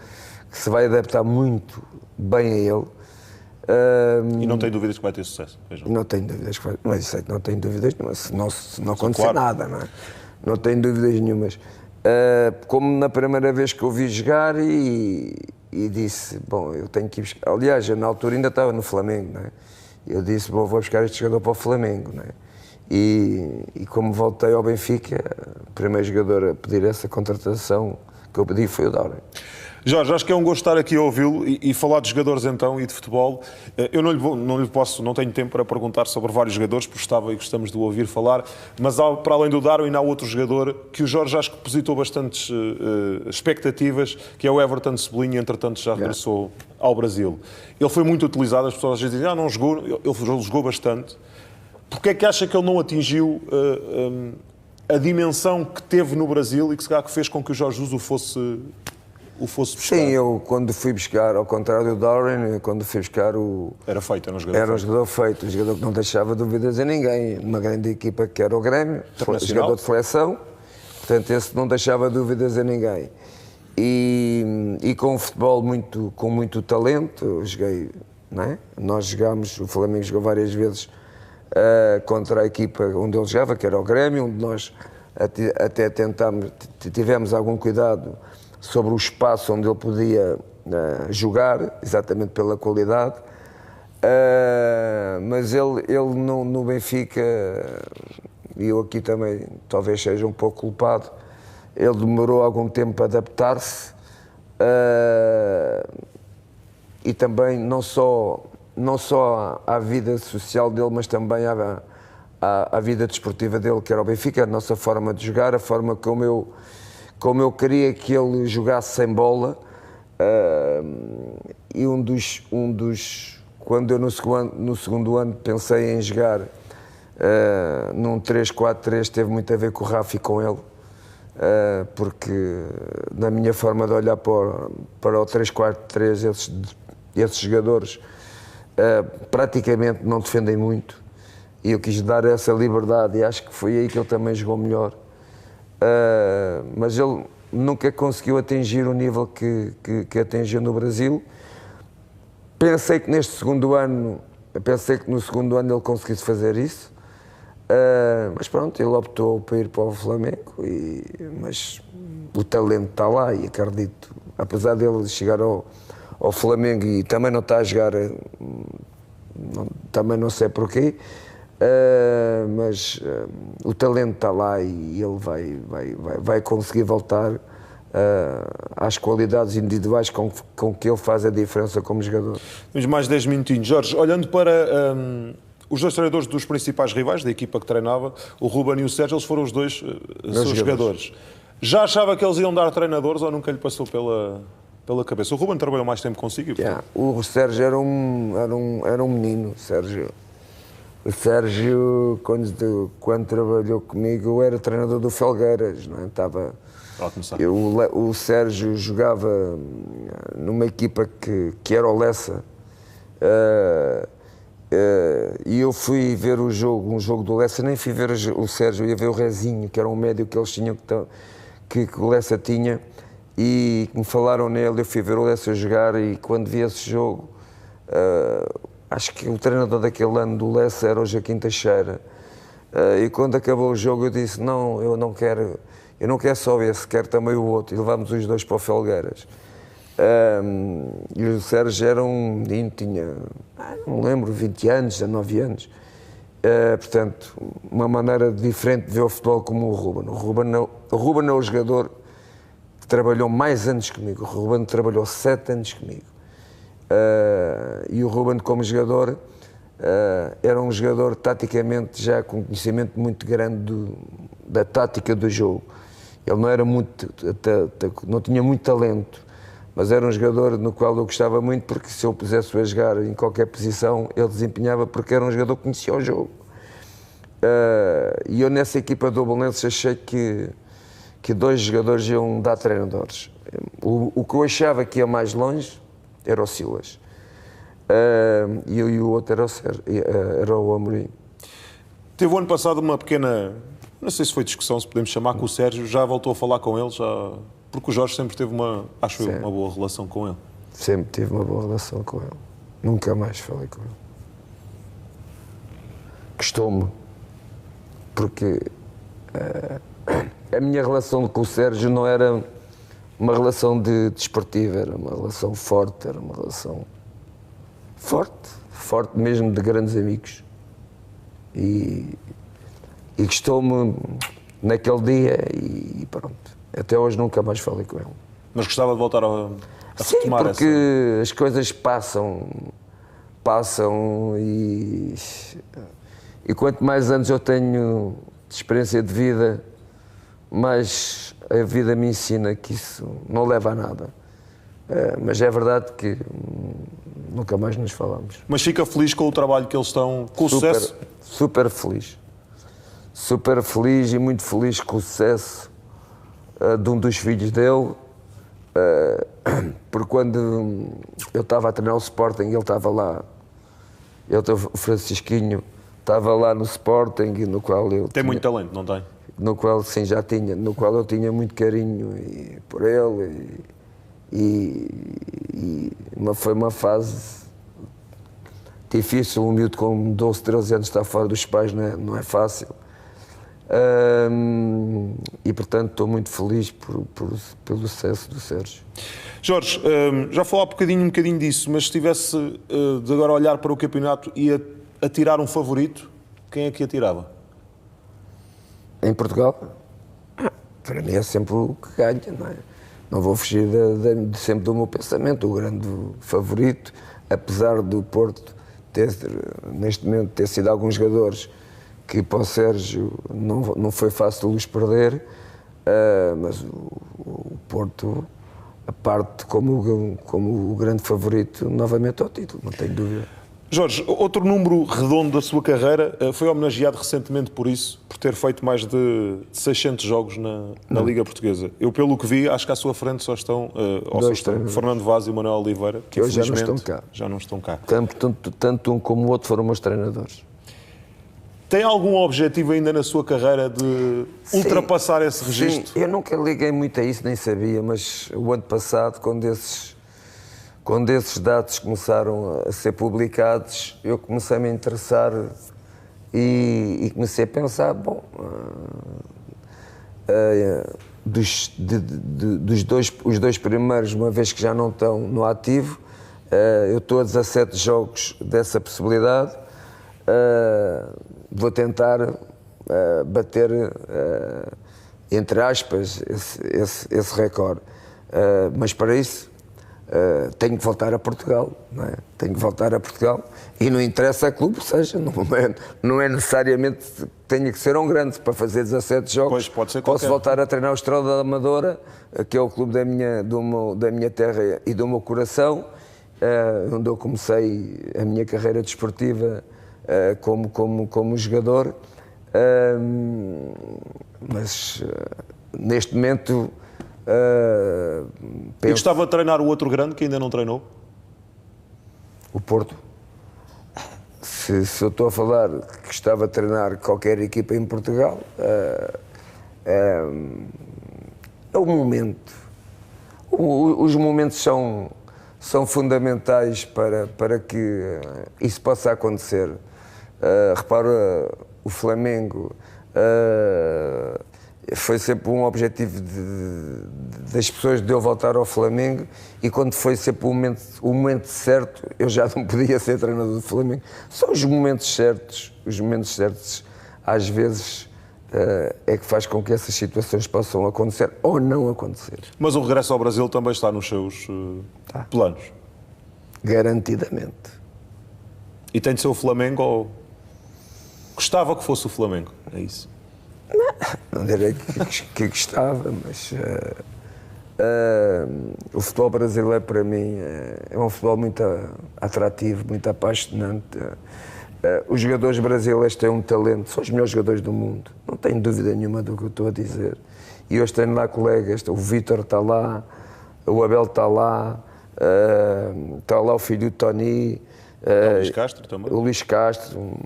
que se vai adaptar muito bem a ele. E não tem dúvidas que vai ter sucesso? Não tenho dúvidas que vai, mas sei que não tenho dúvidas, se não acontecer nada, não é? Não tenho dúvidas nenhumas. Como na primeira vez que eu vi jogar e disse, bom, eu tenho que ir buscar. Aliás, eu, na altura ainda estava no Flamengo, não é? Eu disse, bom, vou buscar este jogador para o Flamengo, não é? E como voltei ao Benfica, o primeiro jogador a pedir essa contratação que eu pedi foi o Darwin. Jorge, acho que é um gosto estar aqui a ouvi-lo e falar de jogadores então e de futebol. Eu não tenho tempo para perguntar sobre vários jogadores, porque estava e gostamos de o ouvir falar, mas para além do Darwin há outro jogador que o Jorge acho que depositou bastantes expectativas, que é o Everton Cebolinha, entretanto já regressou ao Brasil. Ele foi muito utilizado, as pessoas às vezes dizem, não jogou, ele jogou bastante. Porquê é que acha que ele não atingiu a dimensão que teve no Brasil e que se calhar que fez com que o Jorge Jesus o fosse buscar? Sim, eu quando fui buscar, ao contrário do Darwin, quando fui buscar Era feito, era um jogador feito. Era um jogador feito, um jogador que não deixava dúvidas a ninguém, uma grande equipa que era o Grêmio, jogador de seleção, portanto esse não deixava dúvidas a ninguém. E com um futebol com muito talento, eu joguei, não é? Nós jogámos, o Flamengo jogou várias vezes contra a equipa onde ele jogava, que era o Grêmio, onde nós até tivemos algum cuidado sobre o espaço onde ele podia jogar, exatamente pela qualidade. Mas ele no Benfica, e eu aqui também talvez seja um pouco culpado, ele demorou algum tempo a adaptar-se, e também não só à vida social dele, mas também à vida desportiva dele, que era o Benfica, a nossa forma de jogar, a forma como eu queria que ele jogasse sem bola. E quando eu no segundo ano pensei em jogar num 3-4-3, teve muito a ver com o Rafa e com ele, porque na minha forma de olhar para o 3-4-3, esses jogadores praticamente não defendem muito, e eu quis dar essa liberdade, e acho que foi aí que ele também jogou melhor. Mas ele nunca conseguiu atingir o nível que atingiu no Brasil. Pensei que no segundo ano ele conseguisse fazer isso, mas pronto, ele optou por ir para o Flamengo, mas o talento está lá, e acredito, apesar dele chegar ao Flamengo e também não está a jogar, também não sei porquê, mas o talento está lá, e ele vai conseguir voltar às qualidades individuais com que ele faz a diferença como jogador. Temos mais 10 minutinhos. Jorge, olhando para os dois treinadores dos principais rivais da equipa que treinava, o Ruben e o Sérgio, eles foram os dois seus jogadores. Já achava que eles iam dar treinadores, ou nunca lhe passou pela cabeça? O Ruben trabalhou mais tempo consigo? O Sérgio era um menino. O Sérgio, quando trabalhou comigo, eu era treinador do Felgueiras, não é? O Sérgio jogava numa equipa que era o Lessa, e eu fui ver um jogo do Lessa, nem fui ver o Sérgio, ia ver o Rezinho, que era um médio que eles tinham, que o Lessa tinha, e me falaram nele. Eu fui ver o Lessa jogar, e quando vi esse jogo, acho que o treinador daquele ano do Lessa era o Joaquim Teixeira, e quando acabou o jogo eu disse: não, eu não quero só esse, quero também o outro, e levámos os dois para o Felgueiras. E o Sérgio era um menino, tinha, não lembro, 20 anos, 19 anos, portanto, uma maneira diferente de ver o futebol como o Ruben. O Ruben é o jogador que trabalhou mais anos comigo. O Ruben trabalhou 7 anos comigo. E o Ruben, como jogador, era um jogador taticamente já com conhecimento muito grande da tática do jogo. Ele não era não tinha muito talento, mas era um jogador no qual eu gostava muito, porque se eu pusesse a jogar em qualquer posição, ele desempenhava, porque era um jogador que conhecia o jogo. E eu, nessa equipa do Belenenses, achei que dois jogadores iam dar treinadores. O que eu achava que ia mais longe era o Silas, e o outro era o Amorim. Teve o ano passado uma pequena, não sei se foi discussão, se podemos chamar, com o Sérgio. Já voltou a falar com ele, porque o Jorge sempre teve uma boa relação com ele. Sempre tive uma boa relação com ele. Nunca mais falei com ele. Gostou-me, porque a minha relação com o Sérgio não era uma relação desportiva, era uma relação forte, era uma relação forte mesmo, de grandes amigos. E gostou-me naquele dia, e pronto. Até hoje nunca mais falei com ele. Mas gostava de voltar a retomar essa? Sim, porque as coisas passam e quanto mais anos eu tenho de experiência de vida, mais a vida me ensina que isso não leva a nada. Mas é verdade que nunca mais nos falamos. Mas fica feliz com o trabalho que eles estão, com o sucesso? Super feliz. Super feliz e muito feliz com o sucesso de um dos filhos dele, porque quando eu estava a treinar o Sporting, ele estava lá, o Francisquinho, estava lá no Sporting, no qual eu tem muito talento, não tem? No qual, sim, já tinha, no qual eu tinha muito carinho por ele, foi uma fase difícil. Um miúdo com 12, 13 anos está fora dos pais, não é fácil. E portanto estou muito feliz pelo sucesso do Sérgio. Jorge, já falou há um bocadinho disso, mas se tivesse de agora olhar para o campeonato e a tirar um favorito, quem é que atirava? Em Portugal, para mim é sempre o que ganha, não é? Não vou fugir sempre do meu pensamento. O grande favorito, apesar do Porto neste momento ter sido alguns jogadores que para o Sérgio não foi fácil os perder, mas o Porto, a parte como o grande favorito novamente ao título, não tenho dúvida. Jorge, outro número redondo da sua carreira, foi homenageado recentemente por isso, por ter feito mais de 600 jogos na Liga Portuguesa. Eu, pelo que vi, acho que à sua frente só estão Fernando Vaz e Manuel Oliveira, que hoje já não estão cá. Tanto um como o outro foram meus treinadores. Tem algum objetivo ainda na sua carreira de ultrapassar esse registro? Sim, eu nunca liguei muito a isso, nem sabia, mas o ano passado, quando esses dados começaram a ser publicados, eu comecei-me a interessar e comecei a pensar, bom, os dois primeiros, uma vez que já não estão no ativo, eu estou a 17 jogos dessa possibilidade, vou tentar bater, entre aspas, esse recorde. Mas para isso tenho que voltar a Portugal, não é? Tenho que voltar a Portugal e não interessa a clube, seja, não é necessariamente que tenha que ser um grande para fazer 17 jogos. Pois, pode ser posso qualquer. voltar a treinar o Estrela da Amadora, que é o clube da minha terra e do meu coração, onde eu comecei a minha carreira desportiva como jogador, mas neste momento E gostava de treinar o outro grande que ainda não treinou? O Porto. Se eu estou a falar que gostava de treinar qualquer equipa em Portugal, é o momento. Os momentos são fundamentais para que isso possa acontecer. Repara, o Flamengo foi sempre um objetivo das pessoas de eu voltar ao Flamengo, e quando foi sempre o momento certo, eu já não podia ser treinador do Flamengo. São os momentos certos às vezes é que faz com que essas situações possam acontecer ou não acontecer. Mas o regresso ao Brasil também está nos seus planos? Garantidamente. E tem de ser o Flamengo ou gostava que fosse o Flamengo? É isso? Não direi que gostava, mas o futebol brasileiro para mim é um futebol muito atrativo, muito apaixonante. Os jogadores brasileiros têm um talento, são os melhores jogadores do mundo, não tenho dúvida nenhuma do que eu estou a dizer. E hoje tenho lá colegas, o Vítor está lá, o Abel está lá o filho do Tony. O Luís Castro também. O Luís Castro, o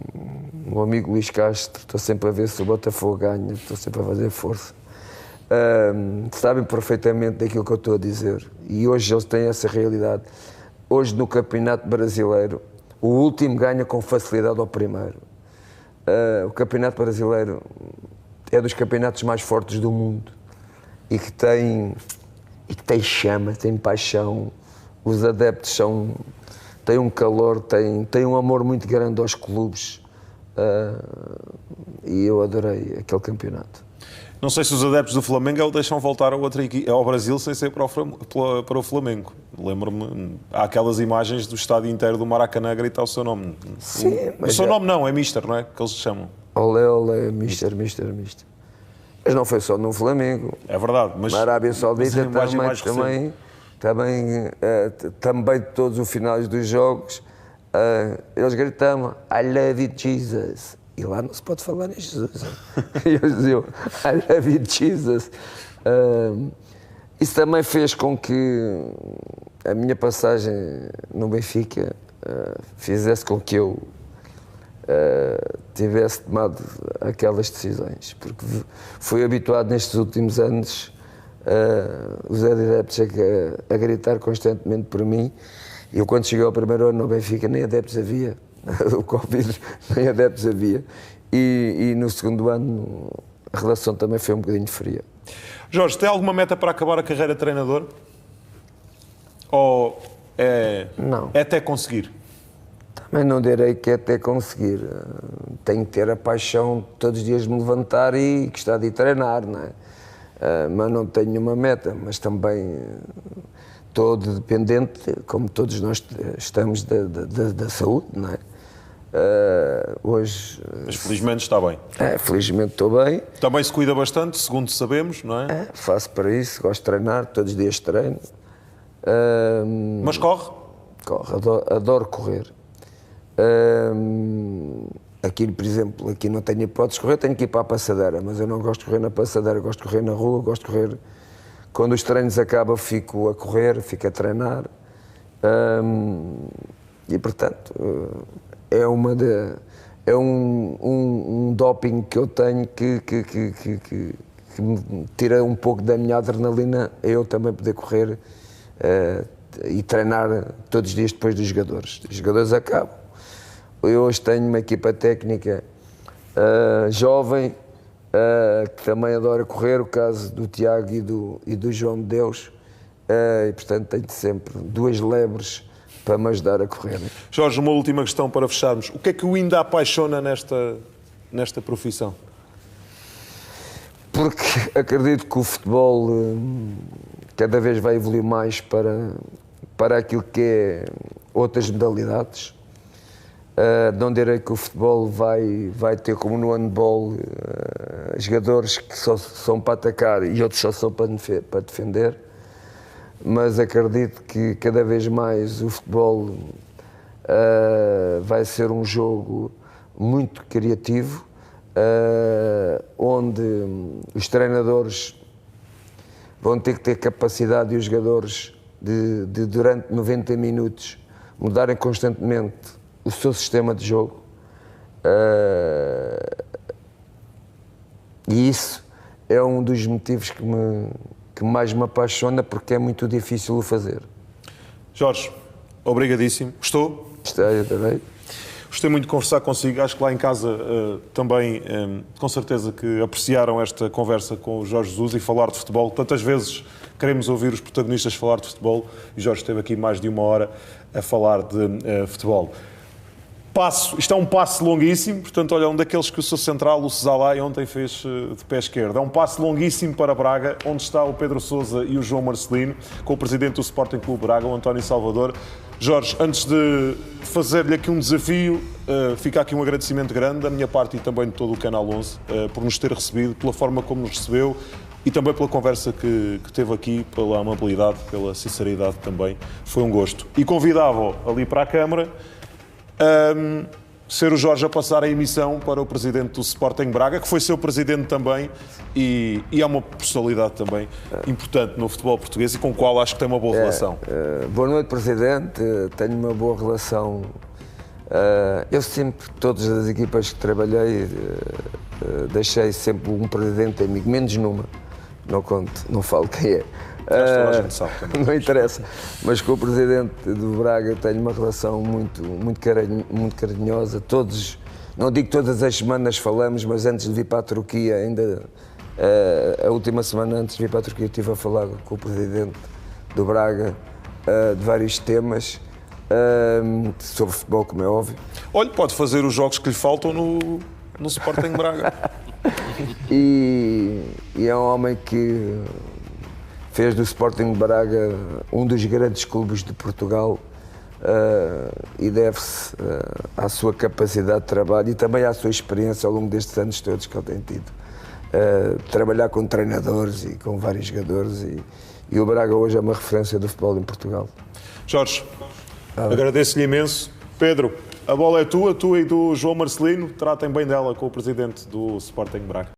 meu amigo Luís Castro, estou sempre a ver se o Botafogo ganha, estou sempre a fazer força. Sabem perfeitamente daquilo que eu estou a dizer, e hoje eles têm essa realidade. Hoje no Campeonato Brasileiro, o último ganha com facilidade ao primeiro. O Campeonato Brasileiro é dos campeonatos mais fortes do mundo e que tem chama, tem paixão. Os adeptos têm um calor, têm um amor muito grande aos clubes, e eu adorei aquele campeonato. Não sei se os adeptos do Flamengo o deixam voltar ao Brasil sem ser para o Flamengo. Lembro-me, há aquelas imagens do estádio inteiro do Maracanã a gritar o seu nome. Sim, mas o seu nome não, é Mister, não é? Que eles chamam. Olé, olé, Mister. Mas não foi só no Flamengo. É verdade, mas... Na Arábia Saudita também de todos os finais dos jogos, eles gritavam I love you, Jesus. E lá não se pode falar em Jesus. E eles diziam I love you, Jesus. Isso também fez com que a minha passagem no Benfica fizesse com que eu tivesse tomado aquelas decisões, porque fui habituado nestes últimos anos os adeptos a gritar constantemente por mim. Eu, quando cheguei ao primeiro ano no Benfica, nem adeptos havia. O Covid, nem adeptos havia. E no segundo ano a relação também foi um bocadinho fria. Jorge, tem alguma meta para acabar a carreira de treinador? Ou Não. é até conseguir? Também não direi que é até conseguir. Tenho que ter a paixão de todos os dias me levantar e gostar de ir treinar, não é? Mas não tenho uma meta, mas também estou dependente, como todos nós estamos, da saúde, não é? Hoje... Mas felizmente está bem. Felizmente estou bem. Também se cuida bastante, segundo sabemos, não é? Faço para isso, gosto de treinar, todos os dias treino. Mas corre? Corro, adoro correr. Aqui, por exemplo, aqui não tenho hipótese de correr, tenho que ir para a passadeira, mas eu não gosto de correr na passadeira, gosto de correr na rua, gosto de correr. Quando os treinos acabam, fico a correr, fico a treinar. E, portanto, é um doping que eu tenho que me tira um pouco da minha adrenalina, é eu também poder correr e treinar todos os dias depois dos jogadores. Os jogadores acabam. Eu hoje tenho uma equipa técnica jovem, que também adora correr, o caso do Tiago e do João de Deus, e portanto tenho sempre duas lebres para me ajudar a correr. Jorge, uma última questão para fecharmos. O que é que o ainda apaixona nesta profissão? Porque acredito que o futebol cada vez vai evoluir mais para aquilo que é outras modalidades. Não direi que o futebol vai ter, como no handball, jogadores que só são para atacar e outros só são para defender, mas acredito que cada vez mais o futebol vai ser um jogo muito criativo, onde os treinadores vão ter que ter capacidade e os jogadores de durante 90 minutos mudarem constantemente o seu sistema de jogo, e isso é um dos motivos que mais me apaixona, porque é muito difícil o fazer. Jorge, obrigadíssimo. Gostou? Gostei, adorei. Gostei muito de conversar consigo. Acho que lá em casa também, com certeza, que apreciaram esta conversa com o Jorge Jesus e falar de futebol. Tantas vezes queremos ouvir os protagonistas falar de futebol e Jorge esteve aqui mais de uma hora a falar de futebol. Isto é um passo longuíssimo, portanto, olha, um daqueles que o seu central, o Cesalai, ontem fez de pé esquerdo. É um passo longuíssimo para Braga, onde está o Pedro Sousa e o João Marcelino, com o presidente do Sporting Clube Braga, o António Salvador. Jorge, antes de fazer-lhe aqui um desafio, fica aqui um agradecimento grande da minha parte e também de todo o Canal 11, por nos ter recebido, pela forma como nos recebeu e também pela conversa que teve aqui, pela amabilidade, pela sinceridade também. Foi um gosto. E convidava-o ali para a Câmara, ser o Jorge a passar a emissão para o presidente do Sporting Braga, que foi seu presidente também e é uma personalidade também importante no futebol português e com o qual acho que tem uma boa relação. Boa noite, presidente. Tenho uma boa relação. Eu sempre, todas as equipas que trabalhei, deixei sempre um presidente amigo, menos numa. Não conto, não falo quem é. Toda a gente sabe também. Não interessa, mas com o presidente do Braga tenho uma relação muito carinhosa. Todos, não digo todas as semanas falamos, mas antes de vir para a Turquia, ainda a última semana antes de vir para a Turquia, estive a falar com o presidente do Braga de vários temas, sobre futebol, como é óbvio. Olha, pode fazer os jogos que lhe faltam no Sporting Braga. E é um homem que fez do Sporting Braga um dos grandes clubes de Portugal, e deve-se à sua capacidade de trabalho e também à sua experiência ao longo destes anos todos que ele tem tido. Trabalhar com treinadores e com vários jogadores e o Braga hoje é uma referência do futebol em Portugal. Jorge, agradeço-lhe imenso. Pedro, a bola é tua e do João Marcelino. Tratem bem dela com o presidente do Sporting Braga.